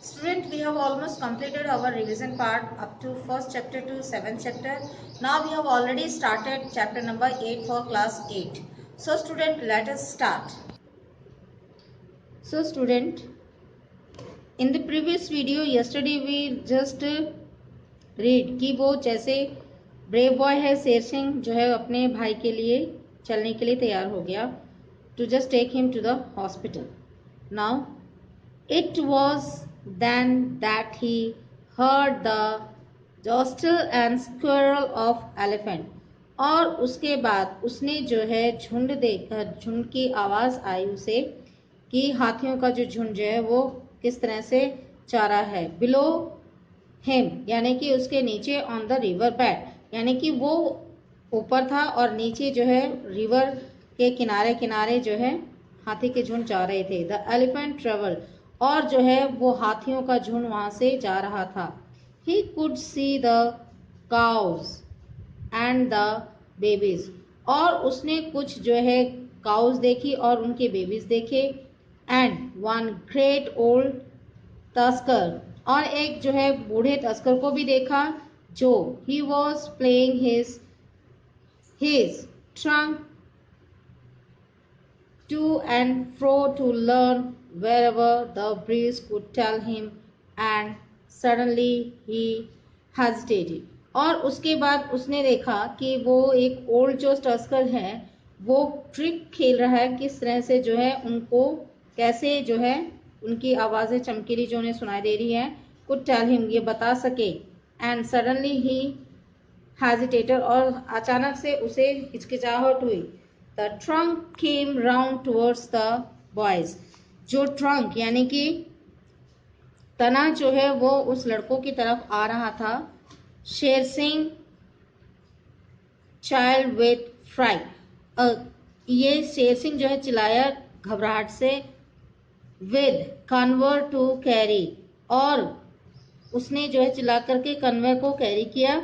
Student, we have almost completed our revision part up to first chapter to 7th chapter. Now we have already started chapter number 8 for class 8. So student, let us start. So student, in the previous video yesterday we just read कि वो जैसे ब्रेव बॉय है शेर सिंह जो है अपने भाई के लिए चलने के लिए तैयार हो गया to just take him to the hospital. Now it was then that he heard the jostle and squirrel of elephant. और उसके बाद उसने जो है झुंड देखकर, झुंड की आवाज़ आई उसे कि हाथियों का जो झुंड जो है वो किस तरह से जा रहा है। बिलो हिम यानी कि उसके नीचे, ऑन द रिवर बेड यानी कि वो ऊपर था और नीचे जो है रिवर के किनारे किनारे जो है हाथी के झुंड जा रहे थे। द एलिफेंट ट्रेवल और जो है वो हाथियों का झुंड वहां से जा रहा था। He could see the cows and the babies और उसने कुछ जो है काउज देखी और उनके बेबीज देखे। एंड वन ग्रेट ओल्ड तस्कर और एक जो है बूढ़े तस्कर को भी देखा जो he was playing his trunk to and fro to learn wherever the breeze could tell him, and suddenly he hesitated. और उसके बाद उसने देखा कि वो एक ओल्ड जो टस्कर है वो ट्रिक खेल रहा है, किस तरह से जो है उनको कैसे जो है उनकी आवाज़ें चमकीली जो उन्हें सुनाई दे रही है कुड टेल हिम ये बता सके। एंड सडनली ही हेजिटेटर और अचानक से उसे हिचकिचाहट हुई। The trunk came round towards the boys जो ट्रंक यानी कि तना जो है वो उस लड़कों की तरफ आ रहा था। Sher Singh child with freight ये शेर सिंह जो है चिल्लाया घबराहट से। विद कन्वर टू कैरी और उसने जो है चिल्ला करके कन्वे को कैरी किया।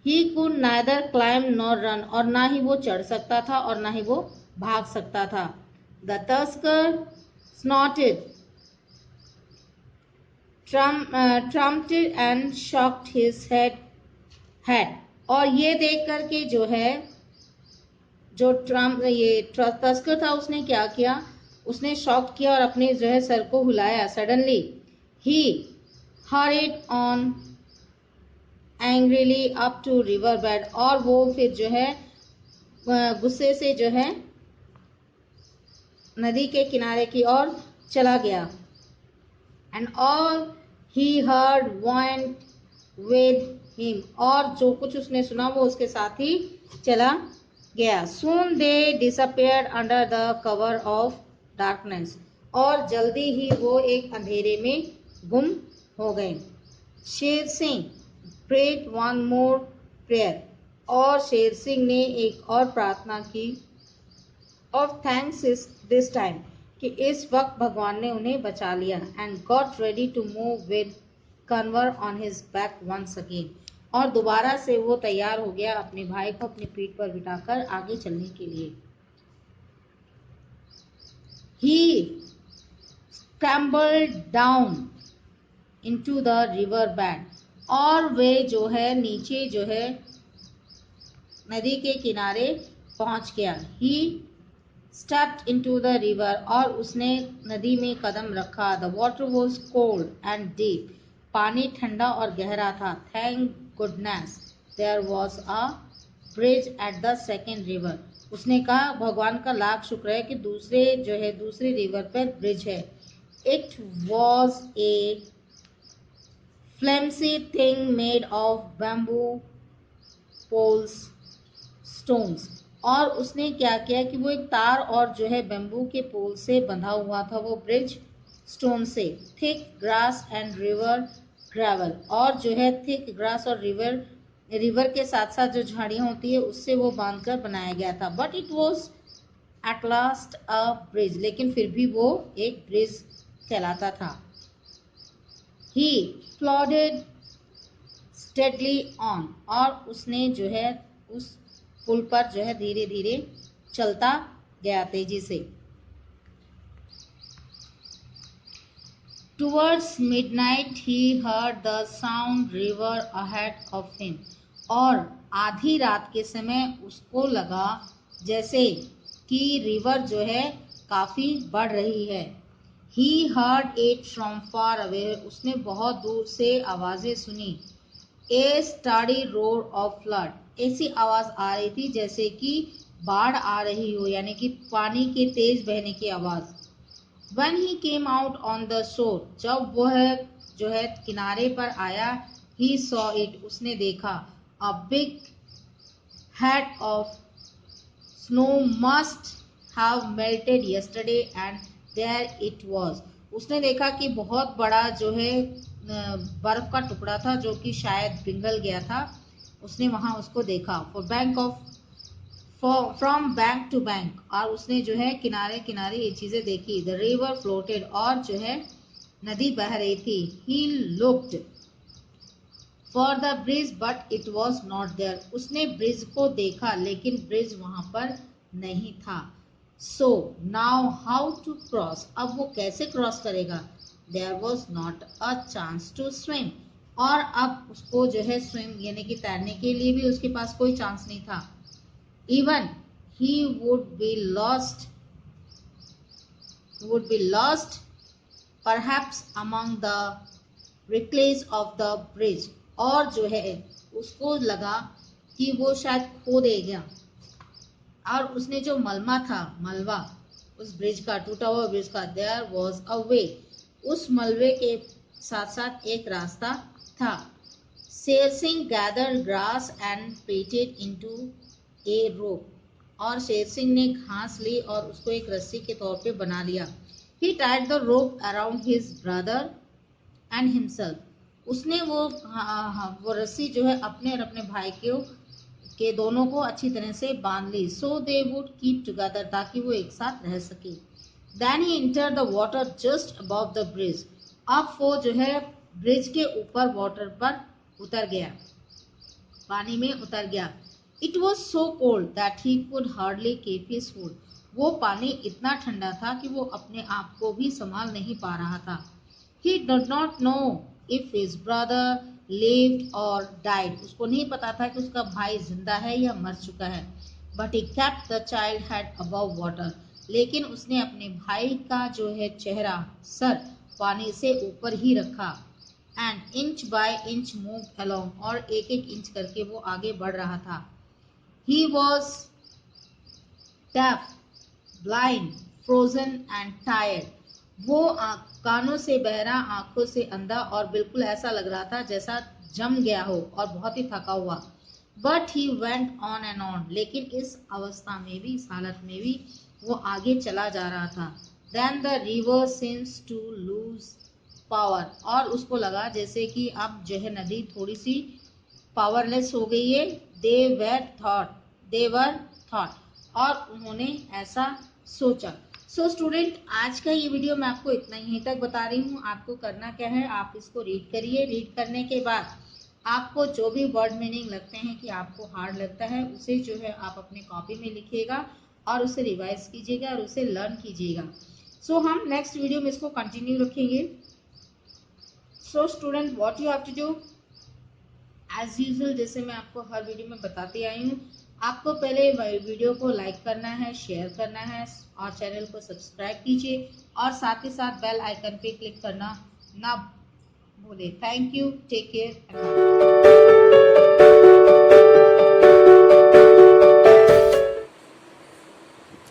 He could neither climb nor run और ना ही वो चढ़ सकता था और ना ही वो भाग सकता था। The tusker snorted trumpeted and shook his head और ये देख करके जो है जो तस्कर था उसने क्या किया, उसने शॉक किया और अपने जो है सर को हिलाया। सडनली ही hurried on angrily up to river bed और वो फिर जो है गुस्से से जो है नदी के किनारे की ओर चला गया। And all he heard went with him और जो कुछ उसने सुना वो उसके साथ ही चला गया। Soon they disappeared under the cover of darkness और जल्दी ही वो एक अंधेरे में गुम हो गए। शेर सिंह प्रेड वन मोर प्रेयर और शेर सिंह ने एक और प्रार्थना की ऑफ थैंक्स दिस टाइम कि इस वक्त भगवान ने उन्हें बचा लिया। And got ready to move with Kanwar on his back once again और दोबारा से वो तैयार हो गया अपने भाई को अपनी पीठ पर बिठाकर आगे चलने के लिए। He scrambled down into the river bed और वे जो है नीचे जो है नदी के किनारे पहुंच गया। He stepped into the river और उसने नदी में कदम रखा। The water was cold and deep पानी ठंडा और गहरा था। Thank goodness there was a bridge at the second river उसने कहा भगवान का लाख शुक्र है कि दूसरी रिवर पर ब्रिज है। It was a flimsy thing made of bamboo poles stones और उसने क्या किया कि वो एक तार और जो है बैम्बू के पोल से बंधा हुआ था वो ब्रिज स्टोन से। Thick grass and river gravel और जो है थिक ग्रास और रिवर के साथ साथ जो झाड़ियाँ होती है उससे वो बांधकर बनाया गया था। But it was at last a bridge लेकिन फिर भी वो एक ब्रिज कहलाता था। ही फ्लॉडेड स्टेडली ऑन और उसने जो है उस पुल पर जो है धीरे धीरे चलता गया तेजी से। Towards midnight he heard the sound river ahead of him और आधी रात के समय उसको लगा जैसे कि रिवर जो है काफी बढ़ रही है। He heard it from far away उसने बहुत दूर से आवाजें सुनी। ए स्टडी रोर ऑफ फ्लड ऐसी आवाज आ रही थी जैसे कि बाढ़ आ रही हो यानी कि पानी के तेज बहने की आवाज। When he came out on the shore जब वह जो है किनारे पर आया he saw it उसने देखा a big head of snow must have melted yesterday and there it was. उसने देखा कि बहुत बड़ा जो है बर्फ का टुकड़ा था जो कि शायद पिघल गया था। उसने वहां उसको देखा। फ्रॉम बैंक टू बैंक, और उसने जो है किनारे किनारे ये चीजें देखी। द रिवर फ्लोटेड, और जो है नदी बह रही थी। He looked for the bridge but it was not there. उसने ब्रिज को देखा लेकिन ब्रिज वहां पर नहीं था। So now how to cross, अब वो कैसे क्रॉस करेगा। There was not a chance to swim, और अब उसको जो है स्विम यानी कि तैरने के लिए भी उसके पास कोई चांस नहीं था। Even he would be lost perhaps among the wreckage of the bridge, और जो है उसको लगा कि वो शायद खो देगा। और उसने जो मलबा उस ब्रिज का, टूटा हुआ ब्रिज का, there was a way, उस मलबे के साथ साथ एक रास्ता था। Sher Singh gathered grass and plaited into a rope, और शेर सिंह ने घास ली और उसको एक रस्सी के तौर पे बना लिया। He tied the rope around his brother and himself, उसने वो रस्सी जो है अपने और अपने भाई के दोनों को अच्छी तरह से बांध ली। So they would keep together, ताकि वो एक साथ रह सके। Then he entered the water just above the bridge, अब वो जो है ब्रिज के ऊपर वाटर पर उतर गया, पानी में उतर गया। It was so cold that he could hardly keep his hold, वो पानी इतना ठंडा था कि वो अपने आप को भी संभाल नहीं पा रहा था। He did not know if his brother lived or died, उसको नहीं पता था कि उसका भाई जिंदा है या मर चुका है। But he kept the child head above water, लेकिन उसने अपने भाई का जो है चेहरा, सर पानी से ऊपर ही रखा। And inch by inch moved along, और एक एक इंच करके वो आगे बढ़ रहा था। He was deaf, blind, frozen and tired, वो कानों से बहरा, आंखों से अंधा, और बिल्कुल ऐसा लग रहा था जैसा जम गया हो और बहुत ही थका हुआ। But he went on and on, लेकिन इस अवस्था में भी, इस हालत में भी वो आगे चला जा रहा था। Then the river seems to lose power, और उसको लगा जैसे कि अब जो है नदी थोड़ी सी पावरलेस हो गई है। They were thought, और उन्होंने ऐसा सोचा। सो स्टूडेंट, आज का ये वीडियो मैं आपको इतना ही तक बता रही हूँ। आपको करना क्या है, आप इसको रीड करिए। रीड करने के बाद आपको जो भी वर्ड मीनिंग लगते हैं कि आपको हार्ड लगता है, उसे जो है आप अपने कॉपी में लिखिएगा और उसे रिवाइज कीजिएगा और उसे लर्न कीजिएगा। सो हम नेक्स्ट वीडियो में इसको कंटिन्यू रखेंगे। So student, what you have to do as usual, जैसे मैं आपको हर वीडियो में बताती आई हूँ, आपको पहले वीडियो को लाइक करना है, शेयर करना है, और चैनल को सब्सक्राइब कीजिए, और साथ ही साथ बेल आइकन पे क्लिक करना ना भूलें। Thank you, take care.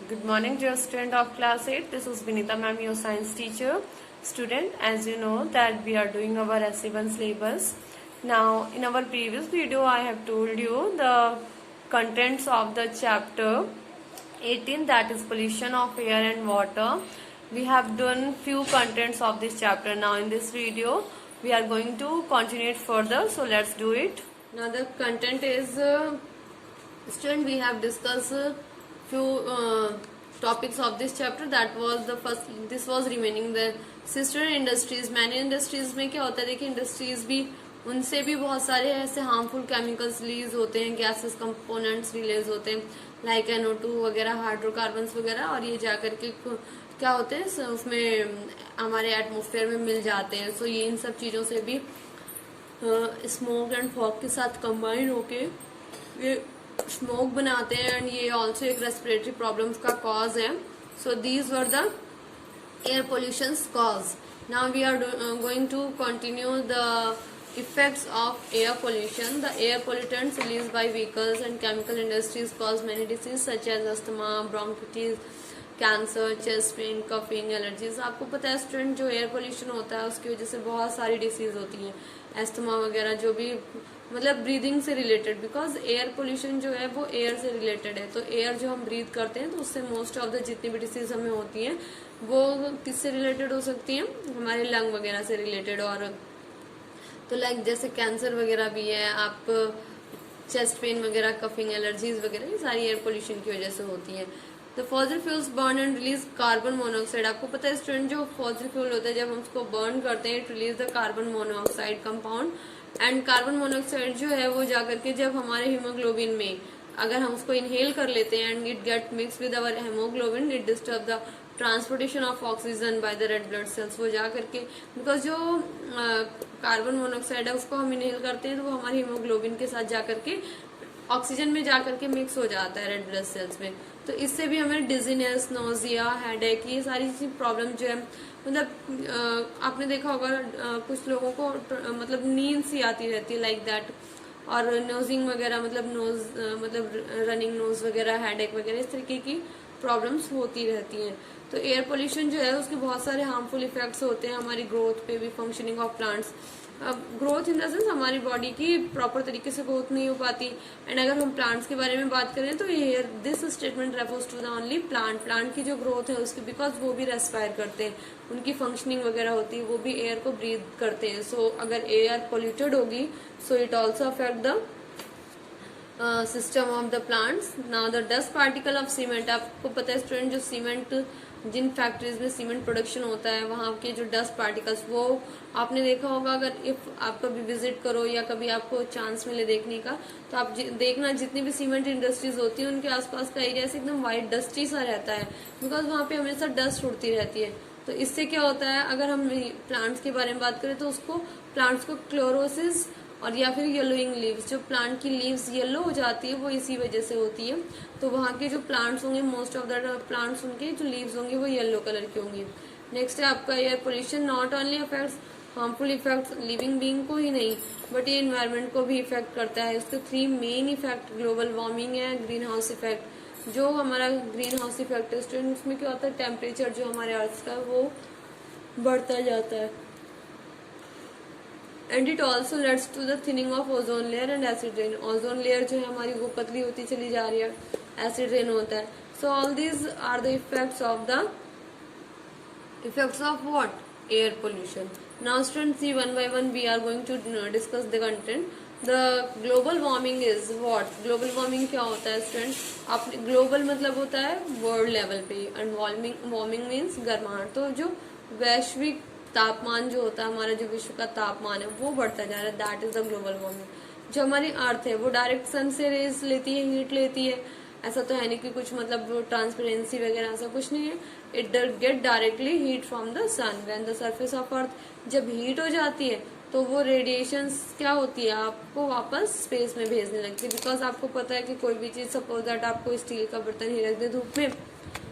Good morning, dear student of class 8. This is Vinita ma'am, your science teacher. Student, as you know that we are doing our SC1 syllabus. Now, in our previous video, I have told you the contents of the chapter 18, that is pollution of air and water. We have done few contents of this chapter. Now, in this video, we are going to continue it further. So, let's do it. Now, the content is, student, we have discussed few topics of this chapter. That was the first, this was remaining the sister industries. Many industries में क्या होता है, देखिए इंडस्ट्रीज भी, उनसे भी बहुत सारे ऐसे हार्मफुल केमिकल्स रिलीज होते हैं, गैसेस कंपोनेंट्स रिलीज होते हैं, लाइक NO2 वगैरह, हाइड्रोकार्बन्स वगैरह, और ये जाकर के क्या होते हैं उसमें हमारे एटमोसफेयर में मिल जाते हैं। सो ये इन सब चीज़ों से भी स्मोक एंड फॉग के साथ कंबाइन होके ये स्मोक बनाते हैं, एंड ये ऑल्सो एक रेस्पिरेटरी प्रॉब्लम्स का कॉज है। So these were the air pollution cause. Now we are going to continue the effects of air pollution. The air pollutants released by vehicles and chemical industries cause many diseases such as asthma, bronchitis, cancer, chest pain, coughing, allergies. आपको पता है स्टूडेंट, जो एयर पोल्यूशन होता है उसकी वजह से बहुत सारी डिसीज होती हैं. एस्थमा वगैरह जो भी मतलब ब्रीदिंग से रिलेटेड, बिकॉज एयर पोल्यूशन जो है वो एयर से रिलेटेड है। तो एयर जो हम ब्रीथ करते हैं तो उससे मोस्ट ऑफ द जितनी भी डिसीज हमें होती हैं वो किससे रिलेटेड हो सकती हैं, हमारे लंग वगैरह से रिलेटेड। और तो लाइक जैसे कैंसर वगैरह भी है, आप चेस्ट पेन वगैरह, कफिंग, एलर्जीज वगैरह, ये सारी एयर पोल्यूशन की वजह से होती है। The fossil fuels burn and release carbon monoxide. आपको पता है स्टूडेंट, जो फॉसिल फ्यूल होता है जब हम उसको बर्न करते हैं it release the carbon monoxide compound, and carbon monoxide जो है वो जाकर के जब हमारे हीमोग्लोबिन में अगर हम उसको इनहेल कर लेते हैं and it get mix with our haemoglobin, it disturb the transportation of oxygen by the red blood cells. वो जा करके बिकॉज जो कार्बन मोनोऑक्साइड है उसको हम इनहेल करते हैं तो वो हमारे हीमोग्लोबिन के साथ जा करके ऑक्सीजन में जा करके मिक्स हो जाता है रेड ब्लड सेल्स में। तो इससे भी हमें डिजीनेस, नोजिया, हेडेक, ये सारी प्रॉब्लम जो है मतलब आपने देखा होगा कुछ लोगों को मतलब नींद सी आती रहती है लाइक दैट, और नोजिंग वगैरह मतलब मतलब रनिंग नोज वगैरह, हेडेक वगैरह, इस तरीके की प्रॉब्लम्स होती रहती हैं। तो एयर पोल्यूशन जो है उसके बहुत सारे हार्मफुल इफेक्ट्स होते हैं हमारी ग्रोथ पे भी, functioning of plants. Growth in the sense हमारी बॉडी की प्रॉपर तरीके से ग्रोथ नहीं हो पाती। एंड अगर हम प्लांट्स के बारे में बात करें तो ये this statement refers to the only plant की जो ग्रोथ है उसकी, बिकॉज वो भी रेस्पायर करते हैं, उनकी फंक्शनिंग वगैरह होती है, वो भी एयर को ब्रीथ करते हैं। सो अगर एयर पोल्यूटेड होगी so it also affect the system of the plants. Now the dust particle of cement, आपको पता है स्टूडेंट जो सीमेंट, जिन फैक्ट्रीज में सीमेंट प्रोडक्शन होता है वहाँ के जो डस्ट पार्टिकल्स, वो आपने देखा होगा, अगर इफ आप कभी विजिट करो या कभी आपको चांस मिले देखने का तो आप देखना जितनी भी सीमेंट इंडस्ट्रीज होती है उनके आसपास का एरिया से एकदम वाइट डस्टी सा रहता है, बिकॉज वहाँ पे हमेशा डस्ट उड़ती रहती है। तो इससे क्या होता है, अगर हम प्लांट्स के बारे में बात करें तो उसको प्लांट्स को क्लोरोसिस और या फिर येलोइंग लीव्स, जो प्लांट की लीव्स येलो हो जाती है वो इसी वजह से होती है। तो वहाँ के जो प्लांट्स होंगे, मोस्ट ऑफ द प्लांट्स उनके जो लीव्स होंगे वो येलो कलर के होंगे। नेक्स्ट है आपका air pollution not only affects harmful effects living being को ही नहीं बट ये एनवायरनमेंट को भी इफेक्ट करता है। इसके 3 मेन इफेक्ट ग्लोबल वार्मिंग है, ग्रीन हाउस इफेक्ट। जो हमारा ग्रीन हाउस इफेक्ट है स्टूडेंट, उसमें क्या होता है, टेम्परेचर जो हमारे अर्थ का वो बढ़ता जाता है। And it also leads to the thinning of ozone layer and acid rain. Ozone layer जो है हमारी वो पतली होती चली जा रही है, एसिड रेन होता है। So all these are the effects of what, air pollution. Now student see one by one we are going to discuss the content. The global warming is what, global warming क्या होता है स्टूडेंट, आपने ग्लोबल मतलब होता है वर्ल्ड लेवल पे, एंड वार्मिंग मीन्स गर्माहट। तो जो वैश्विक तापमान जो होता है, हमारा जो विश्व का तापमान है वो बढ़ता जा रहा है, that is the global warming. जो हमारी अर्थ है वो डायरेक्ट सन से रेज लेती है, हीट लेती है, ऐसा तो है नहीं कि कुछ मतलब ट्रांसपेरेंसी वगैरह ऐसा कुछ नहीं है। It get directly heat from the sun. When the surface of earth जब हीट हो जाती है तो वो रेडिएशंस क्या होती है, आपको वापस स्पेस में भेजने लगती है। बिकॉज आपको पता है कि कोई भी चीज, सपोज दैट आपको स्टील का बर्तन ही रख दे धूप में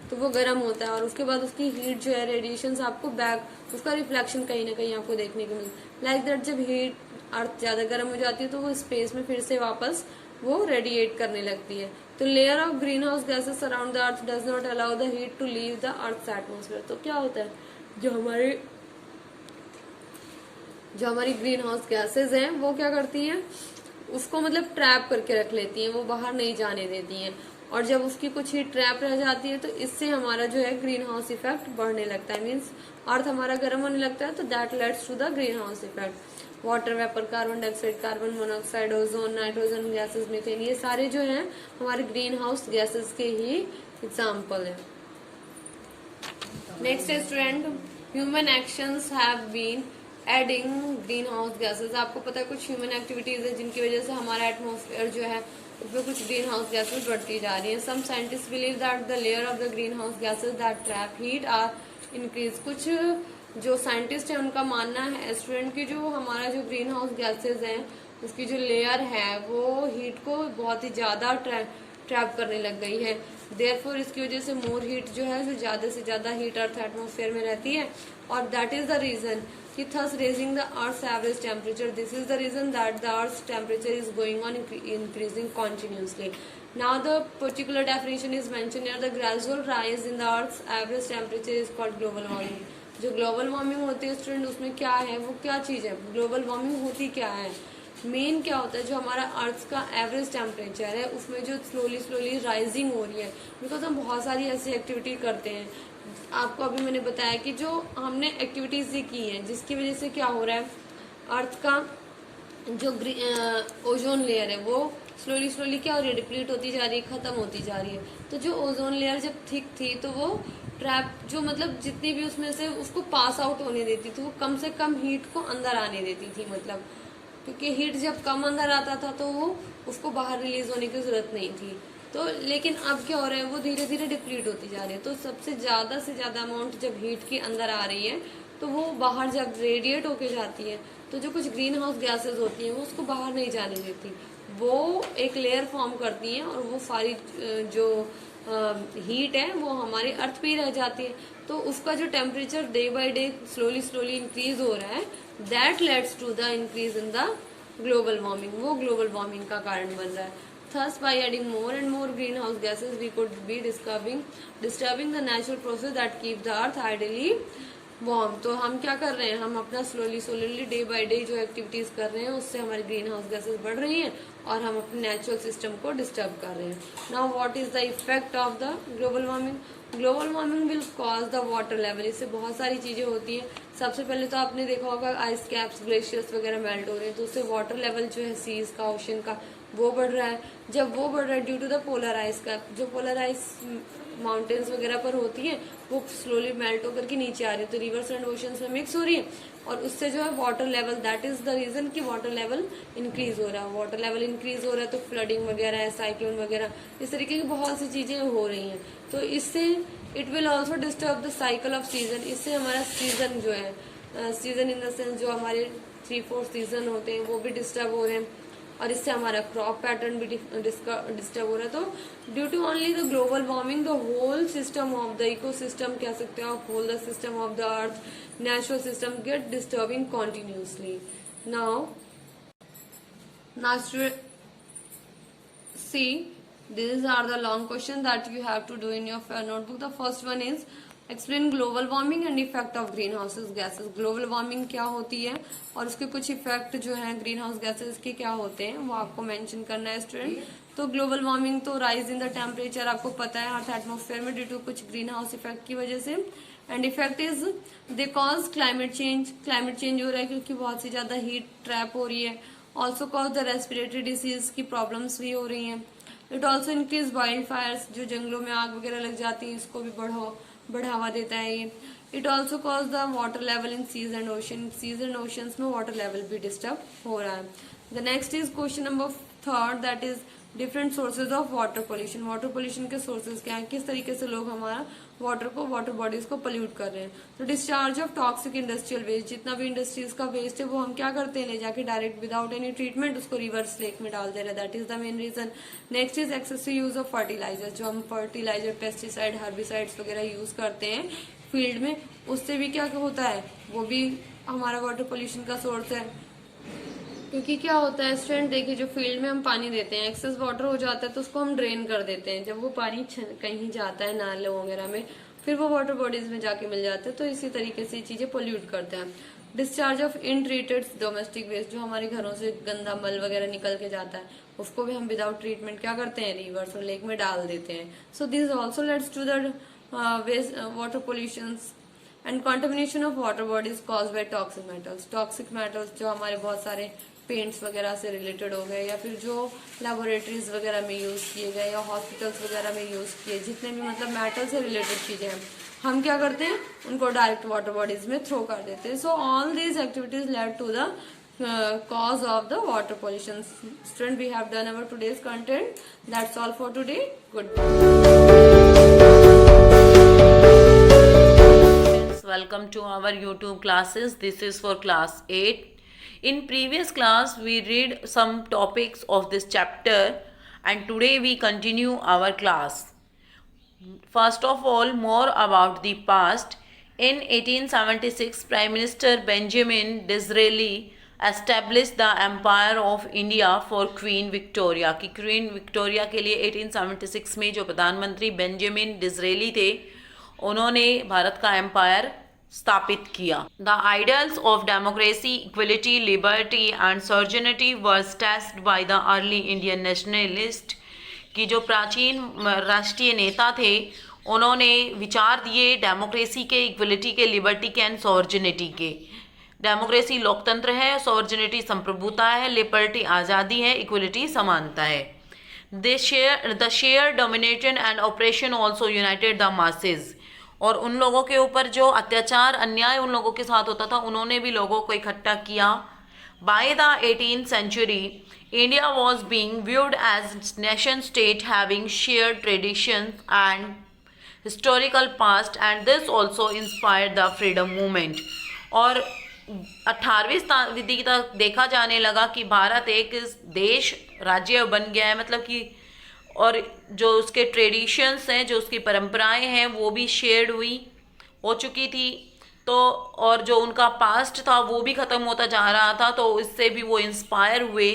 तो वो गर्म होता है, और उसके बाद उसकी हीट जो है, रेडिएशंस आपको बैक, उसका रिफ्लेक्शन कहीं ना कहीं आपको देखने को मिलता है। लाइक दैट जब हीट अर्थ ज्यादा गर्म हो जाती है तो वो स्पेस में फिर से वापस वो रेडिएट करने लगती है। तो layer of green house gases around the earth does not allow the heat to leave the earth's atmosphere. तो क्या होता है, जो हमारी ग्रीन हाउस गैसेज हैं वो क्या करती हैं, उसको मतलब ट्रैप करके रख लेती हैं, वो बाहर नहीं जाने देती हैं। और जब उसकी कुछ ही ट्रैप रह जाती है तो इससे हमारा जो है ग्रीन हाउस इफेक्ट बढ़ने लगता है, मीन्स अर्थ हमारा गर्म होने लगता है। तो that leads to the green house effect. Water vapour, carbon dioxide, carbon monoxide, ozone, nitrogen gases, methane, ये सारे जो हैं हमारे ग्रीन हाउस गैसेस के ही एग्जाम्पल है। Next student, human actions have been adding green house gases. आपको पता है कुछ ह्यूमन एक्टिविटीज है जिनकी वजह से हमारा एटमोस्फेयर जो है उसमें कुछ ग्रीन हाउस गैसेस बढ़ती जा रही है। Some scientist believe that the layer of the green house gases that trap heat are increase. कुछ जो साइंटिस्ट है उनका मानना है स्टूडेंट की जो हमारा जो ग्रीन हाउस गैसेज हैं उसकी जो लेयर है वो हीट को बहुत ही ज्यादा ट्रैप करने लग गई है। देयरफॉर इसकी वजह से मोर हीट जो है, जो ज्यादा से ज्यादा हीट अर्थ एटमोस्फेयर में रहती है, और दैट इज द रीजन कि thus raising the Earth's average temperature. This is the reason that the Earth's temperature is going on increasing continuously. Now the particular definition is mentioned here. The gradual rise in the Earth's average temperature is called global warming. जो ग्लोबल वार्मिंग होती है स्टूडेंट, उसमें क्या है, वो क्या चीज़ है, ग्लोबल वार्मिंग होती क्या है, मेन क्या होता है, जो हमारा अर्थ का एवरेज टेम्परेचर है उसमें जो स्लोली राइजिंग हो रही है, बिकॉज हम बहुत सारी ऐसी एक्टिविटी करते हैं। आपको अभी मैंने बताया कि जो हमने एक्टिविटीज की हैं जिसकी वजह से क्या हो रहा है, अर्थ का जो ओजोन लेयर है वो स्लोली क्या हो रही है, डिप्लीट होती जा रही है, खत्म होती जा रही है। तो जो ओजोन लेयर जब थिक थी तो वो ट्रैप जो मतलब जितनी भी उसमें से उसको पास आउट होने देती थी, वो कम से कम हीट को अंदर आने देती थी, मतलब क्योंकि हीट जब कम अंदर आता था तो वो उसको बाहर रिलीज होने की जरूरत नहीं थी। तो लेकिन अब क्या हो रहा है, वो धीरे धीरे डिप्लीट होती जा रही है। तो सबसे ज़्यादा से ज़्यादा अमाउंट जब हीट की अंदर आ रही है तो वो बाहर जब रेडिएट होके जाती है तो जो कुछ ग्रीन हाउस गैसेज होती हैं वो उसको बाहर नहीं जाने देती, वो एक लेयर फॉर्म करती हैं और वो सारी जो हीट है वो हमारे अर्थ पे ही रह जाती है। तो उसका जो temperature day by day slowly increase हो रहा है, that leads to the increase in the global warming, वो ग्लोबल वार्मिंग का कारण बन रहा है। Thus, by adding more and more greenhouse gases, we could be disturbing the natural process that keep the earth ideally warm. तो हम क्या कर रहे हैं, हम अपना स्लोली डे बाय डे जो एक्टिविटीज कर रहे हैं उससे हमारी ग्रीन हाउस गैसेज बढ़ रही हैं और हम अपने नेचुरल सिस्टम को डिस्टर्ब कर रहे हैं। Now what is the effect of the global warming? Global warming will cause the water level, इससे बहुत सारी चीजें होती हैं। सबसे पहले तो आपने देखा होगा आइस कैप्स, ग्लेशियर्स वगैरह मेल्ट हो रहे हैं, तो उससे वाटर लेवल जो है सीज का, ओशन का, वो बढ़ रहा है। जब वो बढ़ रहा है due to the polar ice cap, जो पोलर आइस माउंटेन्स वगैरह पर होती है वो स्लोली मेल्ट होकर के नीचे आ रही है, तो रिवर्स एंड ओशंस में मिक्स हो रही है और उससे जो है water level, that is the reason कि वाटर लेवल इंक्रीज हो रहा है। वाटर लेवल इंक्रीज हो रहा है तो फ्लडिंग वगैरह है, साइक्लोन वगैरह, इस तरीके की बहुत सी चीजें हो रही हैं। तो इससे it will also disturb the cycle off season, इससे हमारा सीजन जो है, सीजन इन द सेंस जो हमारे 3-4 सीजन होते हैं वो भी डिस्टर्ब हो रहे हैं और इससे हमारा क्रॉप पैटर्न भी डिस्टर्ब हो रहा है। तो due to only the global warming the whole system of the ecosystem कह सकते हो आप, whole the system of the earth natural system get disturbing continuously. Now see, these are the long questions that you have to do in your notebook. The first one is explain global warming and effect of greenhouse gases. Global warming क्या होती है और उसके कुछ इफेक्ट जो है ग्रीन हाउस गैसेज के क्या होते हैं वो आपको मेंशन करना है स्टूडेंट। तो ग्लोबल वार्मिंग तो राइज इन द टेम्परेचर आपको पता है अर्थ एटमॉस्फेयर में ड्यू टू कुछ ग्रीन हाउस इफेक्ट की वजह से। And effect is they cause climate change हो रहा है क्योंकि बहुत सी ज्यादा हीट ट्रैप हो रही है। Also cause the respiratory disease की प्रॉब्लम्स भी हो रही हैं। It also increase wild Fyers, जो जंगलों में आग वगैरह लग जाती है इसको भी बढ़ावा देता है ये। It also cause the water level in seas and oceans में वाटर लेवल भी डिस्टर्ब हो रहा है। The next is question number 3, that is different sources of water pollution. Water pollution के सोर्सेज क्या है, किस तरीके से लोग हमारा वाटर बॉडीज को पोल्यूट कर रहे हैं। तो discharge of toxic industrial waste, जितना भी इंडस्ट्रीज का वेस्ट है वो हम क्या करते हैं, ले जाके डायरेक्ट विदाउट एनी ट्रीटमेंट उसको रिवर्स लेक में डाल दे रहे हैं, that is the main reason. Next is excessive use of fertiliser, जो हम फर्टिलाइजर, पेस्टिसाइड, हर्बिसाइड्स वगैरह यूज करते हैं फील्ड में, उससे भी क्या होता है, वो भी हमारा वाटर पोल्यूशन का सोर्स है। क्योंकि क्या होता है स्टूडेंट, देखिए जो फील्ड में हम पानी देते हैं, एक्सेस वाटर हो जाता है तो उसको हम ड्रेन कर देते हैं। जब वो पानी कहीं जाता है नालों वगैरह में, फिर वो वाटर बॉडीज में जाके मिल जाते हैं, तो इसी तरीके से चीजें पोल्यूट करते हैं। डिस्चार्ज ऑफ इनट्रीटेड डोमेस्टिक वेस्ट, जो हमारे घरों से गंदा मल वगैरह निकल के जाता है उसको भी हम विदाउट ट्रीटमेंट क्या करते हैं, रिवर्स और लेक में डाल देते हैं। So this also leads to the water pollution and contamination of water bodies cause by toxic metals जो हमारे बहुत सारे पेंट्स वगैरह से रिलेटेड हो गए, या फिर जो लेबोरेटरीज वगैरह में यूज किए गए या हॉस्पिटल्स वगैरह में यूज किए, जितने भी मतलब मेटल से रिलेटेड चीजें हैं, हम क्या करते हैं उनको डायरेक्ट वाटर बॉडीज में थ्रो कर देते हैं। So all these activities lead to the cause of the water pollution. Student, we have done our today's content. That's all for today. Goodbye. Welcome to our YouTube classes. This is for class 8. In previous class we read some topics of this chapter and today we continue our class. First of all, more about the past. In 1876, Prime Minister Benjamin Disraeli established the Empire of India for Queen Victoria. कि क्वीन विक्टोरिया के लिए 1876 में जो प्रधानमंत्री बेंजामिन डिजरेली थे उन्होंने भारत का एम्पायर स्थापित किया। The ideals of democracy, equality, liberty and sovereignty was tested by the early Indian nationalist की जो प्राचीन राष्ट्रीय नेता थे, उन्होंने विचार दिए डेमोक्रेसी के, इक्वलिटी के, लिबर्टी के एंड सॉवर्निटी के। डेमोक्रेसी लोकतंत्र है, सॉवर्निटी संप्रभुता है, लिबर्टी आज़ादी है, इक्वलिटी समानता है। The share domination and operation also United the masses, और उन लोगों के ऊपर जो अत्याचार अन्याय उन लोगों के साथ होता था, उन्होंने भी लोगों को इकट्ठा किया। By the 18th century, India was being viewed as nation state having shared traditions and historical past, and this also inspired the freedom movement। और 18वीं शताब्दी तक देखा जाने लगा कि भारत एक देश राज्य बन गया है, मतलब कि और जो उसके ट्रेडिशंस हैं, जो उसकी परंपराएं हैं, वो भी शेयर्ड हो चुकी थी। तो और जो उनका पास्ट था वो भी ख़त्म होता जा रहा था, तो इससे भी वो इंस्पायर हुए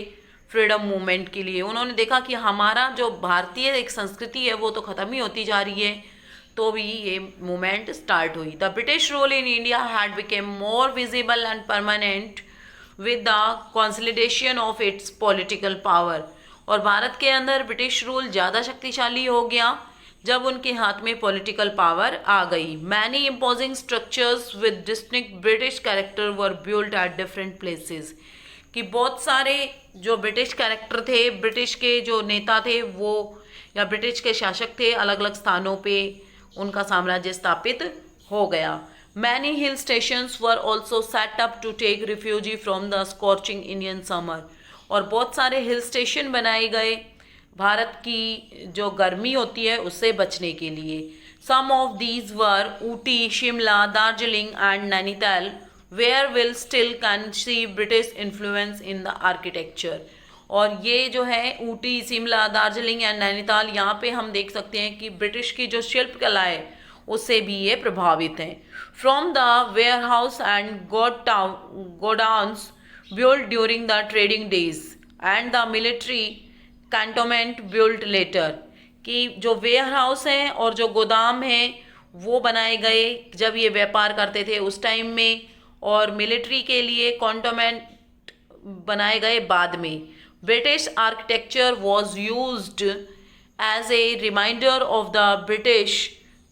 फ्रीडम मूवमेंट के लिए। उन्होंने देखा कि हमारा जो भारतीय एक संस्कृति है वो तो ख़त्म ही होती जा रही है, तो भी ये मूवमेंट स्टार्ट हुई। The British rule in India had became more visible and permanent with the consolidation of its political power, और भारत के अंदर ब्रिटिश रूल ज़्यादा शक्तिशाली हो गया जब उनके हाथ में पॉलिटिकल पावर आ गई। Many imposing structures with distinct British character were built at different places, कि बहुत सारे जो ब्रिटिश कैरेक्टर थे, ब्रिटिश के जो नेता थे वो या ब्रिटिश के शासक थे, अलग अलग स्थानों पे उनका साम्राज्य स्थापित हो गया। Many hill stations were also set up to take refugee from the scorching Indian summer, और बहुत सारे हिल स्टेशन बनाए गए भारत की जो गर्मी होती है उससे बचने के लिए। Some of these were Ooty, Shimla, Darjeeling and Nainital, where will still can see British influence in the architecture. और ये जो है ऊटी, शिमला, दार्जिलिंग एंड नैनीताल, यहाँ पे हम देख सकते हैं कि ब्रिटिश की जो शिल्पकला है उससे भी ये प्रभावित हैं। From the warehouse and godowns built during the trading days and the military cantonment built later, कि जो वेयर हाउस हैं और जो गोदाम हैं वो बनाए गए जब ये व्यापार करते थे उस टाइम में, और मिलिट्री के लिए कैंटोनमेंट बनाए गए बाद में। British architecture was used as a reminder of the British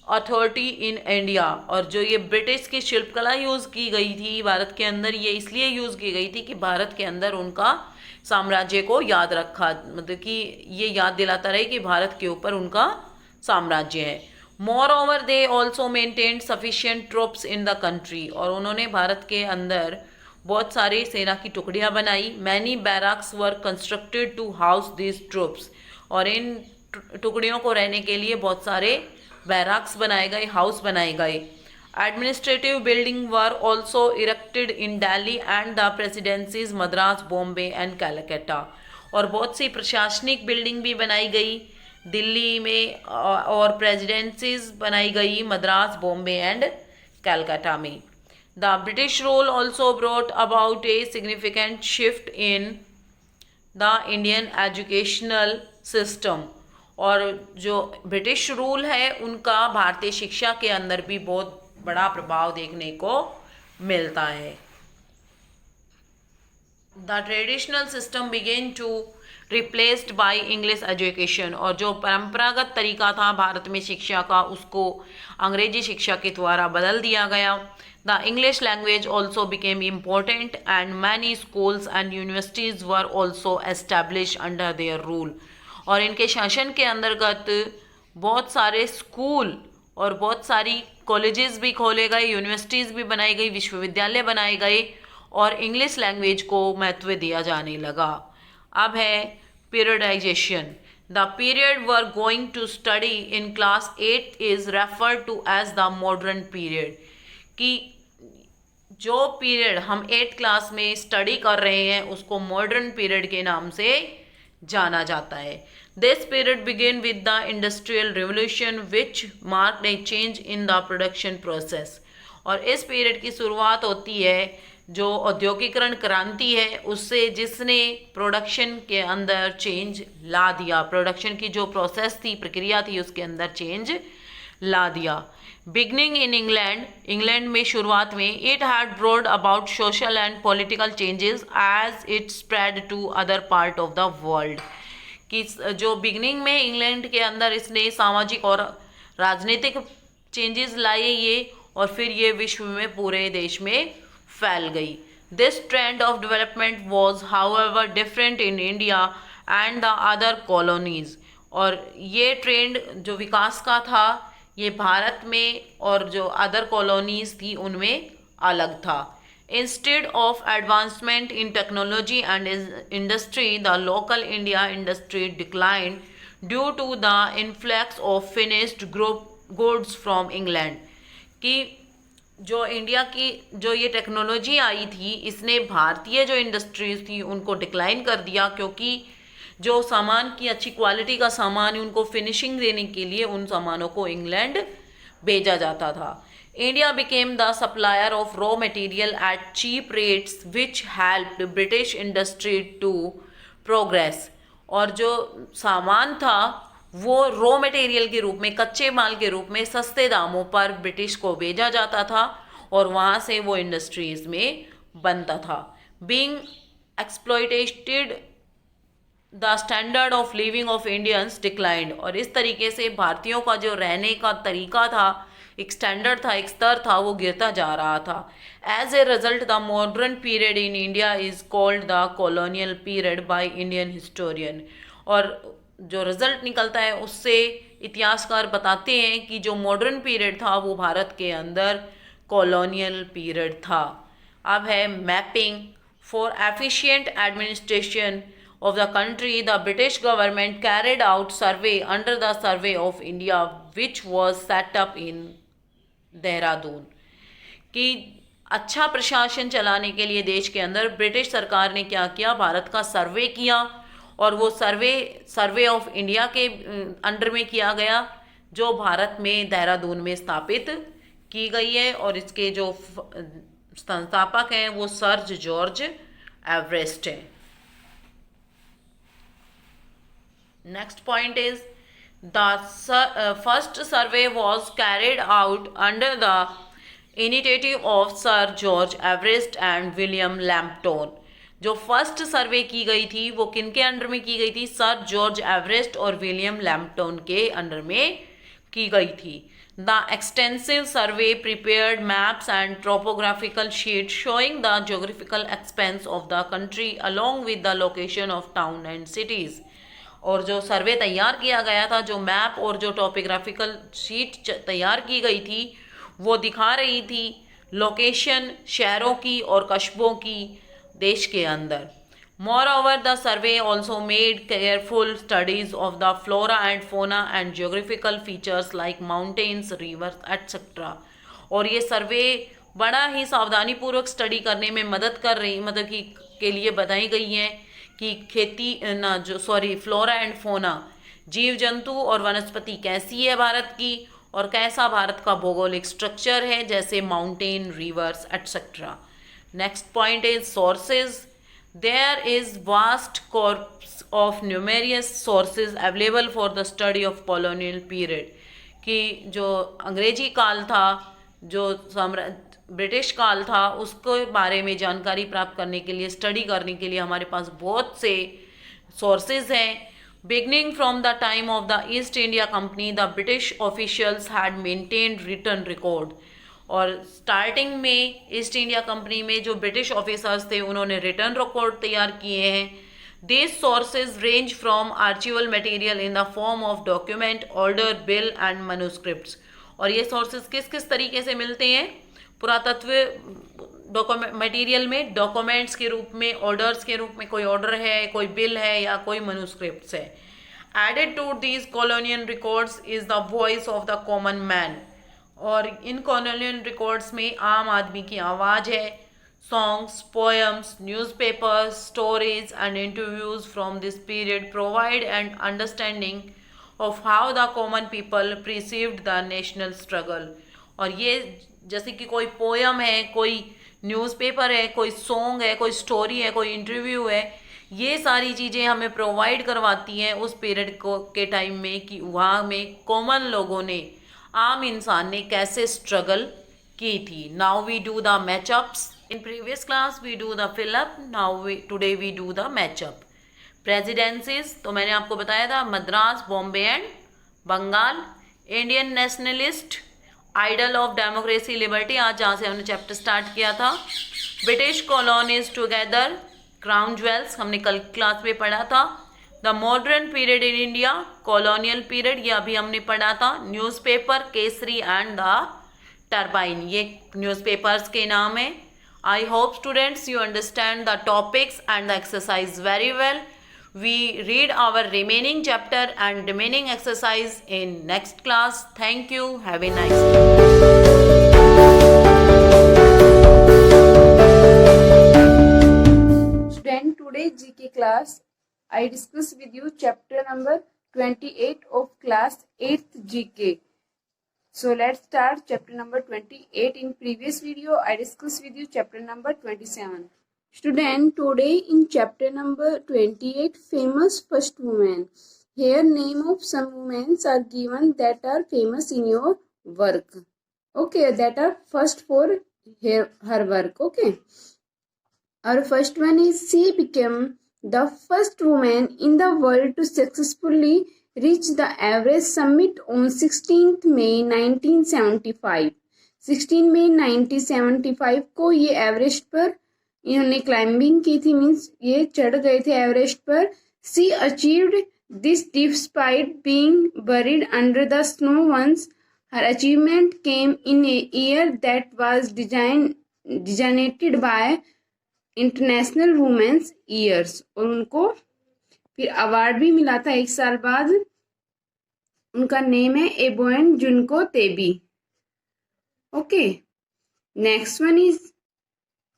authority in India, और जो ये ब्रिटिश की शिल्पकला यूज़ की गई थी भारत के अंदर, ये इसलिए यूज़ की गई थी कि भारत के अंदर उनका साम्राज्य को याद रखा, मतलब कि ये याद दिलाता रहे कि भारत के ऊपर उनका साम्राज्य है। More over they also maintained sufficient troops in the country, और उन्होंने भारत के अंदर बहुत सारी सेना की टुकड़ियाँ बनाई। Many barracks were constructed to house this troops, और इन टुकड़ियों को रहने के लिए बहुत सारे बैरक्स बनाए गए, हाउस बनाए गए। Administrative building were also erected in Delhi and the presidencies Madras, Bombay and Calcutta, और बहुत सी प्रशासनिक बिल्डिंग भी बनाई गई दिल्ली में, और प्रेसिडेंसीज बनाई गई मद्रास, बॉम्बे एंड कलकत्ता में। The British rule also brought about a significant shift in the Indian educational system, और जो ब्रिटिश रूल है उनका भारतीय शिक्षा के अंदर भी बहुत बड़ा प्रभाव देखने को मिलता है। The traditional system began to replaced by English education, और जो परंपरागत तरीका था भारत में शिक्षा का उसको अंग्रेजी शिक्षा के द्वारा बदल दिया गया। The English language also became important and many schools and universities were also establish under their rule, और इनके शासन के अंतर्गत बहुत सारे स्कूल और बहुत सारी कॉलेजेस भी खोले गए, यूनिवर्सिटीज़ भी बनाई गई, विश्वविद्यालय बनाए गए, और इंग्लिश लैंग्वेज को महत्व दिया जाने लगा। अब है periodization. The period we're going to study in class 8 is referred to as the modern period, कि जो पीरियड हम 8th क्लास में स्टडी कर रहे हैं उसको मॉडर्न पीरियड के नाम से जाना जाता है। This period begin with the industrial revolution which marked A change in the production process, और इस पीरियड की शुरुआत होती है जो औद्योगिकरण क्रांति है उससे, जिसने प्रोडक्शन के अंदर चेंज ला दिया, प्रोडक्शन की जो प्रोसेस थी, प्रक्रिया थी, उसके अंदर चेंज ला दिया। बिगनिंग इन इंग्लैंड में शुरुआत में it had brought about social and political changes as it spread to other part of the world. कि जो बिगनिंग में इंग्लैंड के अंदर इसने सामाजिक और राजनीतिक चेंजेस लाए ये, और फिर ये विश्व में पूरे देश में फैल गई। This trend of development was however different in India and the other colonies. और ये ट्रेंड जो विकास का था ये भारत में और जो अदर कॉलोनीज थी उनमें अलग था। Instead of advancement in technology and industry, the local India industry decline due to the influx of finished goods from England. कि जो इंडिया की जो ये टेक्नोलॉजी आई थी इसने भारतीय जो इंडस्ट्रीज थी उनको डिक्लाइन कर दिया, क्योंकि जो सामान की अच्छी क्वालिटी का सामान है उनको फिनिशिंग देने के लिए उन सामानों को इंग्लैंड भेजा जाता था। India became the supplier of raw material at cheap rates which helped British industry to progress. और जो सामान था वो रॉ मटेरियल के रूप में, कच्चे माल के रूप में सस्ते दामों पर ब्रिटिश को भेजा जाता था और वहाँ से वो इंडस्ट्रीज में बनता था। Being exploited the standard of living of Indians declined. और इस तरीके से भारतीयों का जो रहने का तरीका था, एक स्टैंडर्ड था, एक स्तर था, वो गिरता जा रहा था। As a result the modern period in India is called the colonial period by Indian historian. और जो रिजल्ट निकलता है उससे इतिहासकार बताते हैं कि जो मॉडर्न पीरियड था वो भारत के अंदर कॉलोनियल पीरियड था। अब है mapping. For efficient administration of the country, the British government carried out survey under the Survey of India, which was set up in Dehradun. कि अच्छा प्रशासन चलाने के लिए देश के अंदर ब्रिटिश सरकार ने क्या किया, भारत का सर्वे किया, और वो सर्वे ऑफ इंडिया के अंडर में किया गया, जो भारत में देहरादून में स्थापित की गई है। और इसके जो संस्थापक हैं वो सर जॉर्ज एवरेस्ट हैं। Next point is the first survey was carried out under the initiative of Sir George Everest and William Lambton। जो फर्स्ट सर्वे की गई थी वो किन के अंडर में की गई थी? सर जॉर्ज एवरेस्ट और विलियम लैम्पटन के अंडर में की गई थी। The extensive survey prepared maps and topographical sheet showing the geographical expanse of the country along with the location of town and cities. और जो सर्वे तैयार किया गया था, जो मैप और जो टॉपोग्राफिकल शीट तैयार की गई थी, वो दिखा रही थी लोकेशन शहरों की और कस्बों की देश के अंदर। More over the survey also made careful studies of the flora and fauna and geographical features like mountains, reverse etcetera. और ये सर्वे बड़ा ही सावधानीपूर्वक स्टडी करने में मदद कर रही, मतलब कि के लिए बताई गई हैं कि फ्लोरा एंड फोना, जीव जंतु और वनस्पति कैसी है भारत की, और कैसा भारत का भौगोलिक स्ट्रक्चर है, जैसे mountain, rivers etcetera. Next point is sources. There is vast corpus of numerous sources available for the study of colonial period. कि जो अंग्रेजी काल था, जो ब्रिटिश काल था, उसके बारे में जानकारी प्राप्त करने के लिए, स्टडी करने के लिए हमारे पास बहुत से सोर्सेज हैं। Beginning from the time of the East India Company the British officials had maintained written record. और स्टार्टिंग में ईस्ट इंडिया कंपनी में जो ब्रिटिश ऑफिसर्स थे उन्होंने रिटर्न रिकॉर्ड तैयार किए हैं। These sources range from archival material in the form of document, order, bill and manuscripts. और ये सोर्सेज किस किस तरीके से मिलते हैं? पुरातत्व मटेरियल में डॉक्यूमेंट्स के रूप में, ऑर्डर्स के रूप में, कोई ऑर्डर है, कोई बिल है या कोई मैन्युस्क्रिप्ट्स है। Added to these colonial records is the voice of the common man. और इन कॉलोनियल रिकॉर्ड्स में आम आदमी की आवाज़ है। Songs, poems, newspapers, stories and interviews from this period provide an understanding of how the common people perceived the national struggle. और ये जैसे कि कोई पोयम है, कोई न्यूज़पेपर है, कोई सॉन्ग है, कोई स्टोरी है, कोई इंटरव्यू है, ये सारी चीज़ें हमें प्रोवाइड करवाती हैं उस पीरियड को के टाइम में कि वहाँ में कॉमन लोगों ने आम इंसान ने कैसे स्ट्रगल की थी। Now we do the matchups. In previous class we do the fillup, now today we do the matchup. Presidencies तो मैंने आपको बताया था, Madras, Bombay and Bengal. Indian nationalist, idol of democracy liberty, आज जहाँ से हमने चैप्टर स्टार्ट किया था। British colonies together, crown jewels हमने कल क्लास में पढ़ा था। The modern period in India, colonial period, ये अभी हमने पढ़ा था। Newspaper, Kesari and the turbine, ये न्यूज़पेपर्स के नाम है। I hope students you understand the topics and the exercise very well. We read our remaining chapter and remaining exercise in next class. Thank you. Have a nice day. Student, today GK class, I discuss with you chapter number 28 of class 8th GK. So let's start chapter number 28. In previous video, I discussed with you chapter number 27. Student, today in chapter number 28, famous first woman. Here name of some women are given that are famous in your work. Okay, that are first for her work. Okay. Our first one is she became the first woman in the world to successfully reach the Everest summit on 16th May 1975. 16 मई 1975 को ये एवरेस्ट पर इन्होंने क्लाइंबिंग की थी, मीन्स ये चढ़ गए थे एवरेस्ट पर. She achieved this despite being buried under the snow once. Her achievement came in a year that was designated by international women's years, और उनको फिर अवार्ड भी मिला था एक साल बाद. उनका नेम है एबोएन जुनको तेबी. Okay, next one is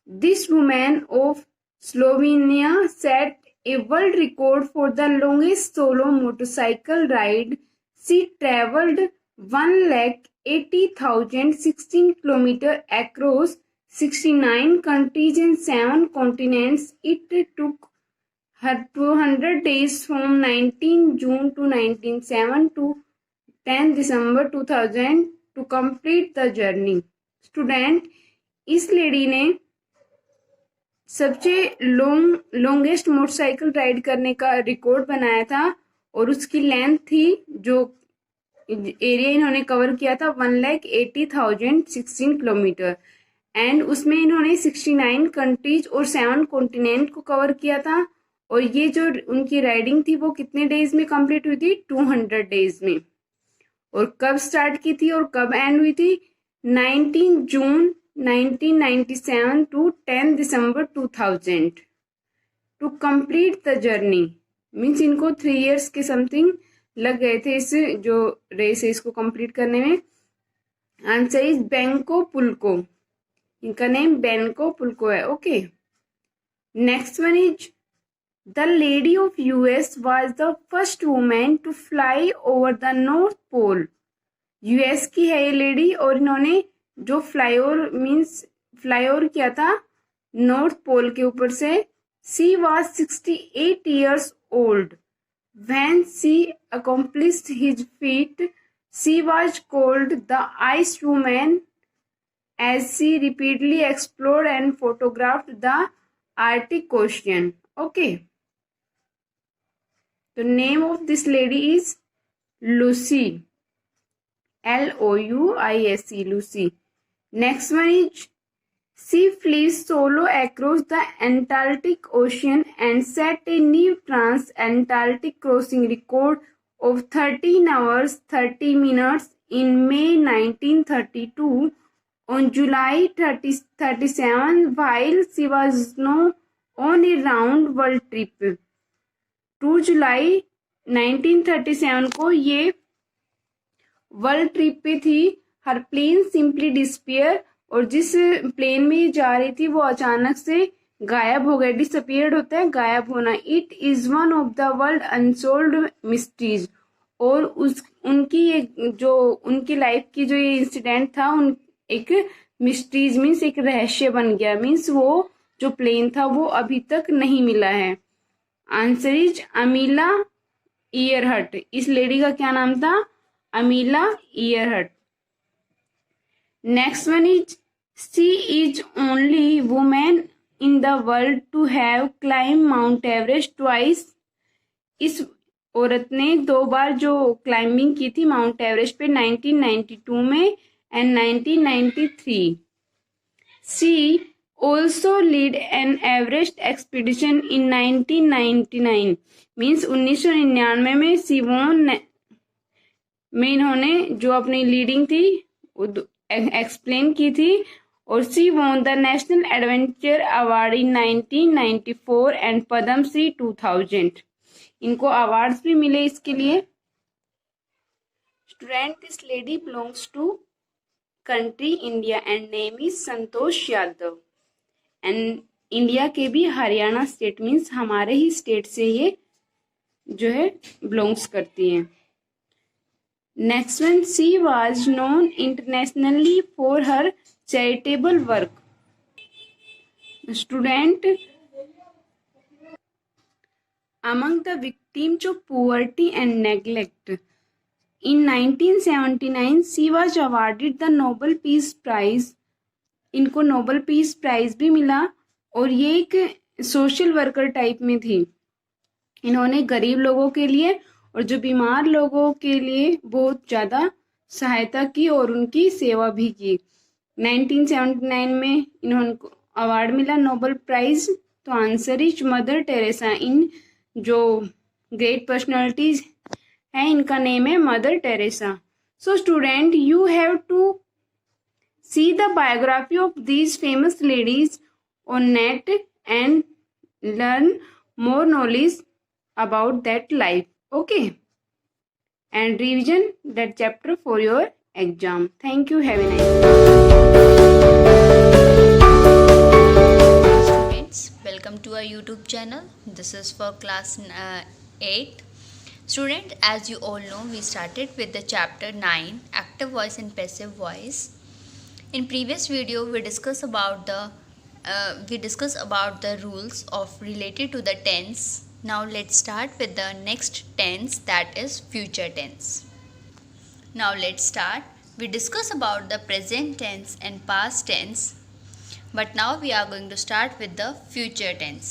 this women of Slovenia set a world record for the longest solo motorcycle ride. She travelled 1,80,016 kilometre across 69 countries and 7 continents. It took her 200 days from 19 June to 1907 to 10 December 2000 to complete the journey. Student, इस लेडी ने सबसे लॉन्गेस्ट मोटरसाइकिल राइड करने का रिकॉर्ड बनाया था, और उसकी लेंथ थी, जो एरिया इन्होंने कवर किया था, 1,80,016 किलोमीटर. एंड उसमें इन्होंने 69 कंट्रीज और 7 कॉन्टिनेंट को कवर किया था. और ये जो उनकी राइडिंग थी वो कितने डेज में कंप्लीट हुई थी? 200 डेज में. और कब स्टार्ट की थी और कब एंड हुई थी? 19 जून 1997 टू 10 दिसंबर 2000 to complete the journey. Means इनको 3 years के समथिंग लग गए थे इस जो रेस है इसको कंप्लीट करने में. Answer is Benka Pulko. इनका नेम बेंको पुल्को है. Okay, next one is the lady of US was the first women to fly over the north pole. US की है ये लेडी, और इन्होंने जो फ्लाईओवर किया था नॉर्थ पोल के ऊपर से. She was 68 years old when she accomplished his feat. She was called the Ice Woman as she repeatedly explored and photographed the Arctic Ocean. Okay. The name of this lady is Lucy. Louise, Lucy. Next one is she flew solo across the Antarctic Ocean and set a new trans-Antarctic crossing record of 13 hours 30 minutes in May 1932. On July 37, while she was on a round world trip. 2 जुलाई 1937 को ये वर्ल्ड ट्रिप पे थी. हर प्लेन सिंपली डिसपियर, और जिस प्लेन में ये जा रही थी वो अचानक से गायब हो गया. डिसअपियर्ड होता है गायब होना. It is one of the world unsolved mysteries. और उनकी लाइफ की जो ये इंसिडेंट था, एक मिस्ट्रीज मीन्स एक रहस्य बन गया. मीन्स वो जो प्लेन था वो अभी तक नहीं मिला है. Answer is Amelia Earhart. इस लेडी का क्या नाम था? अमीला ईयरहट. Next one is she is only woman in the world to have climbed Mount Everest twice. इस औरत ने 2 बार जो क्लाइंबिंग की थी माउंट एवरेस्ट पे 1992 में and 1993. She also lead an Everest expedition in 1999. Means 1999 में सिवोन में इन्होंने जो अपनी लीडिंग थी एक्सप्लेन की थी और she won the national adventure award in 1994 and Padma Shri 2000. इनको अवार्ड्स भी मिले इसके लिए. Student this lady belongs to country India and name is Santosh Yadav and India के भी हरियाणा स्टेट मीन्स हमारे ही स्टेट से ये जो है बिलोंग्स करती हैं. Next one, she was known internationally for her charitable work. Student, among the victims of poverty and neglect, in 1979 she was awarded the Nobel Peace Prize. इनको नोबेल पीस प्राइज भी मिला और ये एक सोशल वर्कर टाइप में थी. इन्होंने गरीब लोगों के लिए और जो बीमार लोगों के लिए बहुत ज़्यादा सहायता की और उनकी सेवा भी की. 1979 में इन्होंने अवार्ड मिला नोबेल प्राइज. तो आंसर इज मदर टेरेसा. इन जो ग्रेट पर्सनालिटीज हैं इनका नेम है Mother Teresa. So student you have to see the biography of these famous ladies on net and learn more knowledge about that life. Okay, and revision that chapter for your exam. Thank you. Have a nice day. Students, welcome to our YouTube channel. This is for class 8. Student, as you all know, we started with the chapter 9, active voice and passive voice. In previous video we discussed about the rules of related to the tense. Now let's start with the next tense, that is future tense. Now let's start. We discuss about the present tense and past tense, but now we are going to start with the future tense.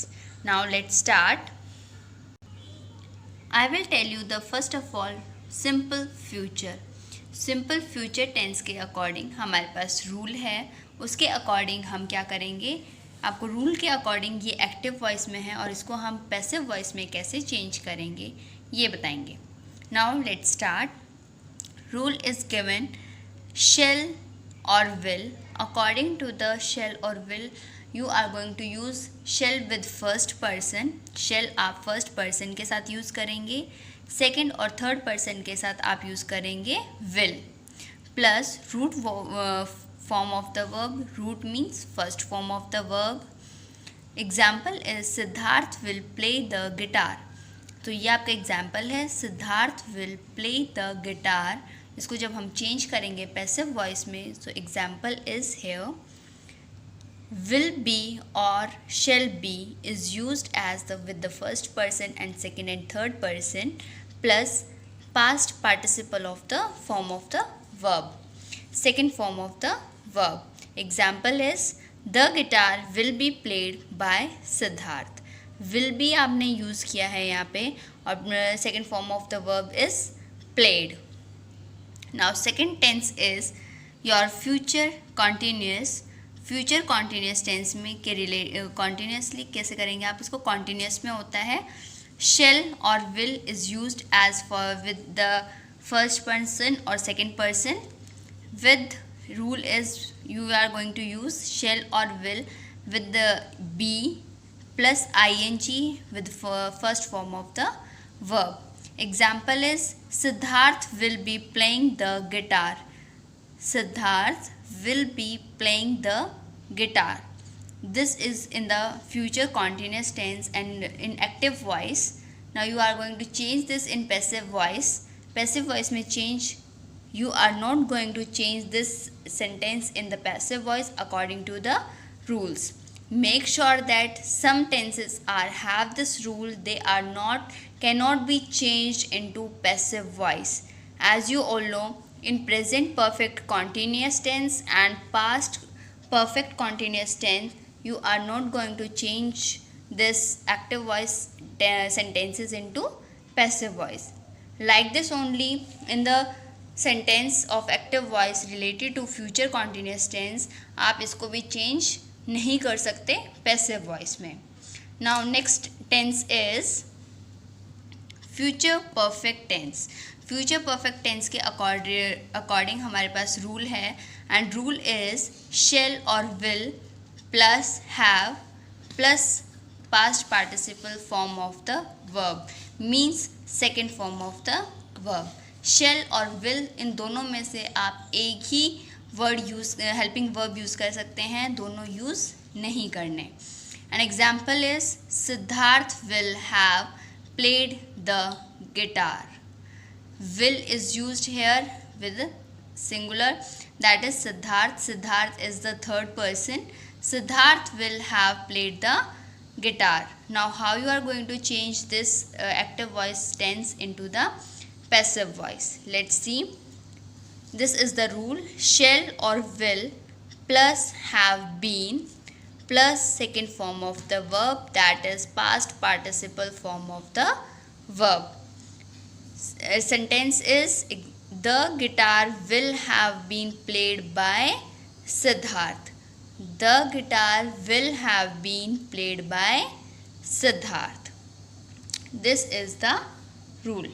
Now let's start. I will tell you the first of all simple future. Simple future tense के according हमारे पास rule है, उसके according हम क्या करेंगे, आपको रूल के अकॉर्डिंग ये एक्टिव वॉइस में है और इसको हम पैसिव वॉइस में कैसे चेंज करेंगे ये बताएंगे. Now let's start. Rule is given shall or will. According to the shall or will you are going to use shall with first person. shall आप first person के साथ यूज़ करेंगे, second और third person के साथ आप यूज़ करेंगे will, plus root form of the verb. Root means first form of the verb. Example is Siddharth will play the guitar. तो ये आपका एग्जाम्पल है, Siddharth will play the guitar. इसको जब हम चेंज करेंगे पैसिव वॉइस में, so example is here. will be or shall be is used as with the first person and second and third person plus past participle of the form of the verb, second form of the verb. Example is the guitar will be played by Siddharth. will be आपने यूज़ किया है यहाँ पे और second form of the verb is played. Now second tense is your future continuous. Future continuous tense में के कॉन्टीन्यूसली कैसे करेंगे आप इसको, कॉन्टीन्यूस में होता है शेल और will is used as for with the first person और second person. With rule is you are going to use shall और will with the be plus ing with first form of the verb. Example is Siddharth will be playing the guitar. Siddharth will be playing the guitar. This is in the future continuous tense and in active voice. Now you are going to change this in passive voice. Passive voice में change, you are not going to change this sentence in the passive voice according to the rules. Make sure that some tenses have this rule, they cannot be changed into passive voice. As you all know, in present perfect continuous tense and past perfect continuous tense, you are not going to change this active voice sentences into passive voice. Like this only in the sentence of active voice related to future continuous tense आप इसको भी चेंज नहीं कर सकते पैसिव वॉइस में. Now next tense is future perfect tense. Future perfect tense के अकॉर्डिंग हमारे पास रूल है एंड रूल इज शेल और will plus have plus past participle form of the verb means second form of the verb. Shall और विल इन दोनों में से आप एक ही word use helping verb use कर सकते हैं, दोनों यूज़ नहीं करने. An example is Siddharth will have played the guitar. Will is used here with singular, that is Siddharth. Siddharth is the third person. Siddharth will have played the guitar. Now how you are going to change this active voice tense into the passive voice? Let's see. This is the rule: shall or will plus have been plus second form of the verb, that is past participle form of the verb. Sentence is the guitar will have been played by Siddharth. The guitar will have been played by Siddharth. This is the rule.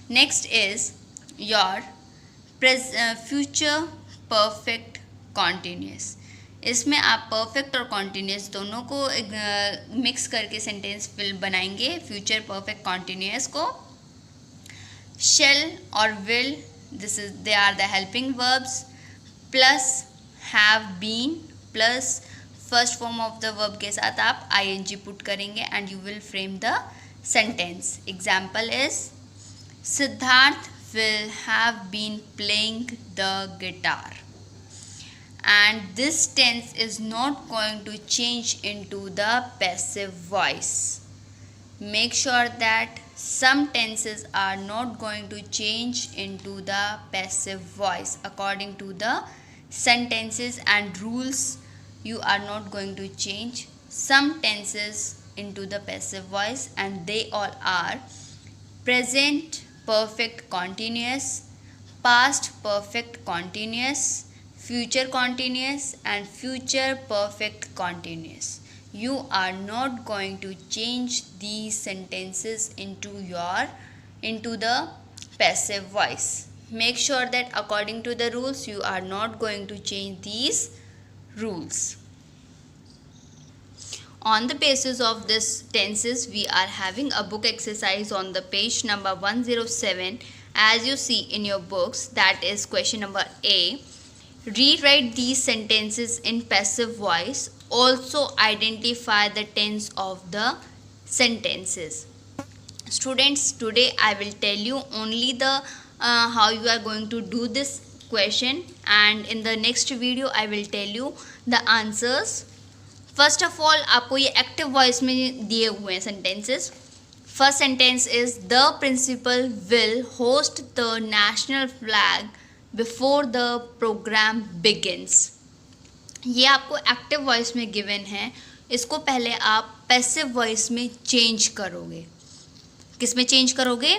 Next is your future perfect continuous. इसमें आप परफेक्ट और कॉन्टीन्यूस दोनों को मिक्स करके सेंटेंस फिल बनाएंगे. फ्यूचर परफेक्ट कॉन्टीन्यूस को shall और will, they are the helping verbs, plus have been plus first form of the verb के साथ आप ing पुट करेंगे and you will frame the sentence. Example is Siddharth will have been playing the guitar. And this tense is not going to change into the passive voice. Make sure that some tenses are not going to change into the passive voice. According to the sentences and rules, you are not going to change some tenses into the passive voice, and they all are present perfect continuous, past perfect continuous, future continuous and future perfect continuous. You are not going to change these sentences into the passive voice. Make sure that according to the rules you are not going to change these rules. On the basis of this tenses, we are having a book exercise on the page number 107 as you see in your books. That is question number A. Rewrite these sentences in passive voice. Also identify the tense of the sentences. Students, today I will tell you only the how you are going to do this question, and in the next video I will tell you the answers. First of all, आपको ये एक्टिव वॉइस में दिए हुए हैं sentences. First sentence is the principal will host the national flag before the program begins. ये आपको एक्टिव वॉइस में गिवन है. इसको पहले आप पैसिव वॉइस में चेंज करोगे. किस में चेंज करोगे?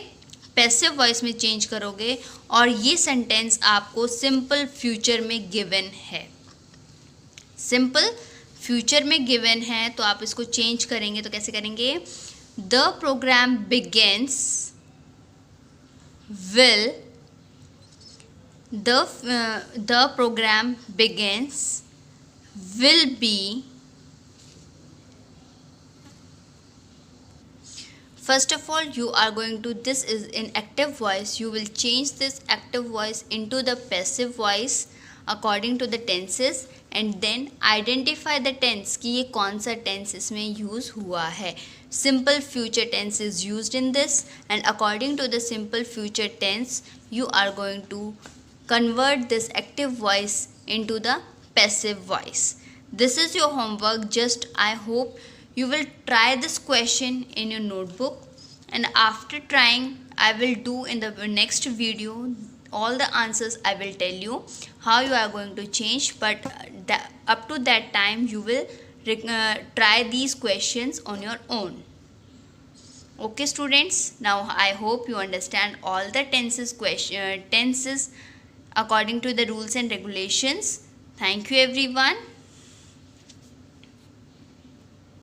पैसिव वॉइस में चेंज करोगे. और ये सेंटेंस आपको सिंपल फ्यूचर में गिवन है. सिंपल फ्यूचर में गिवन है तो आप इसको चेंज करेंगे तो कैसे करेंगे? The program begins will, the program begins will be. First of all, you are going to, this is in active voice, you will change this active voice into the passive voice according to the tenses, and then identify the tense कि ये कौन सा tense इसमें यूज़ हुआ है. Simple future tense is used in this, and according to the simple future tense, you are going to convert this active voice into the passive voice. This is your homework. Just I hope you will try this question in your notebook, and after trying I will do in the next video all the answers. I will tell you how you are going to change, but up to that time you will try these questions on your own. Okay students, now I hope you understand all the tenses according to the rules and regulations. Thank you everyone.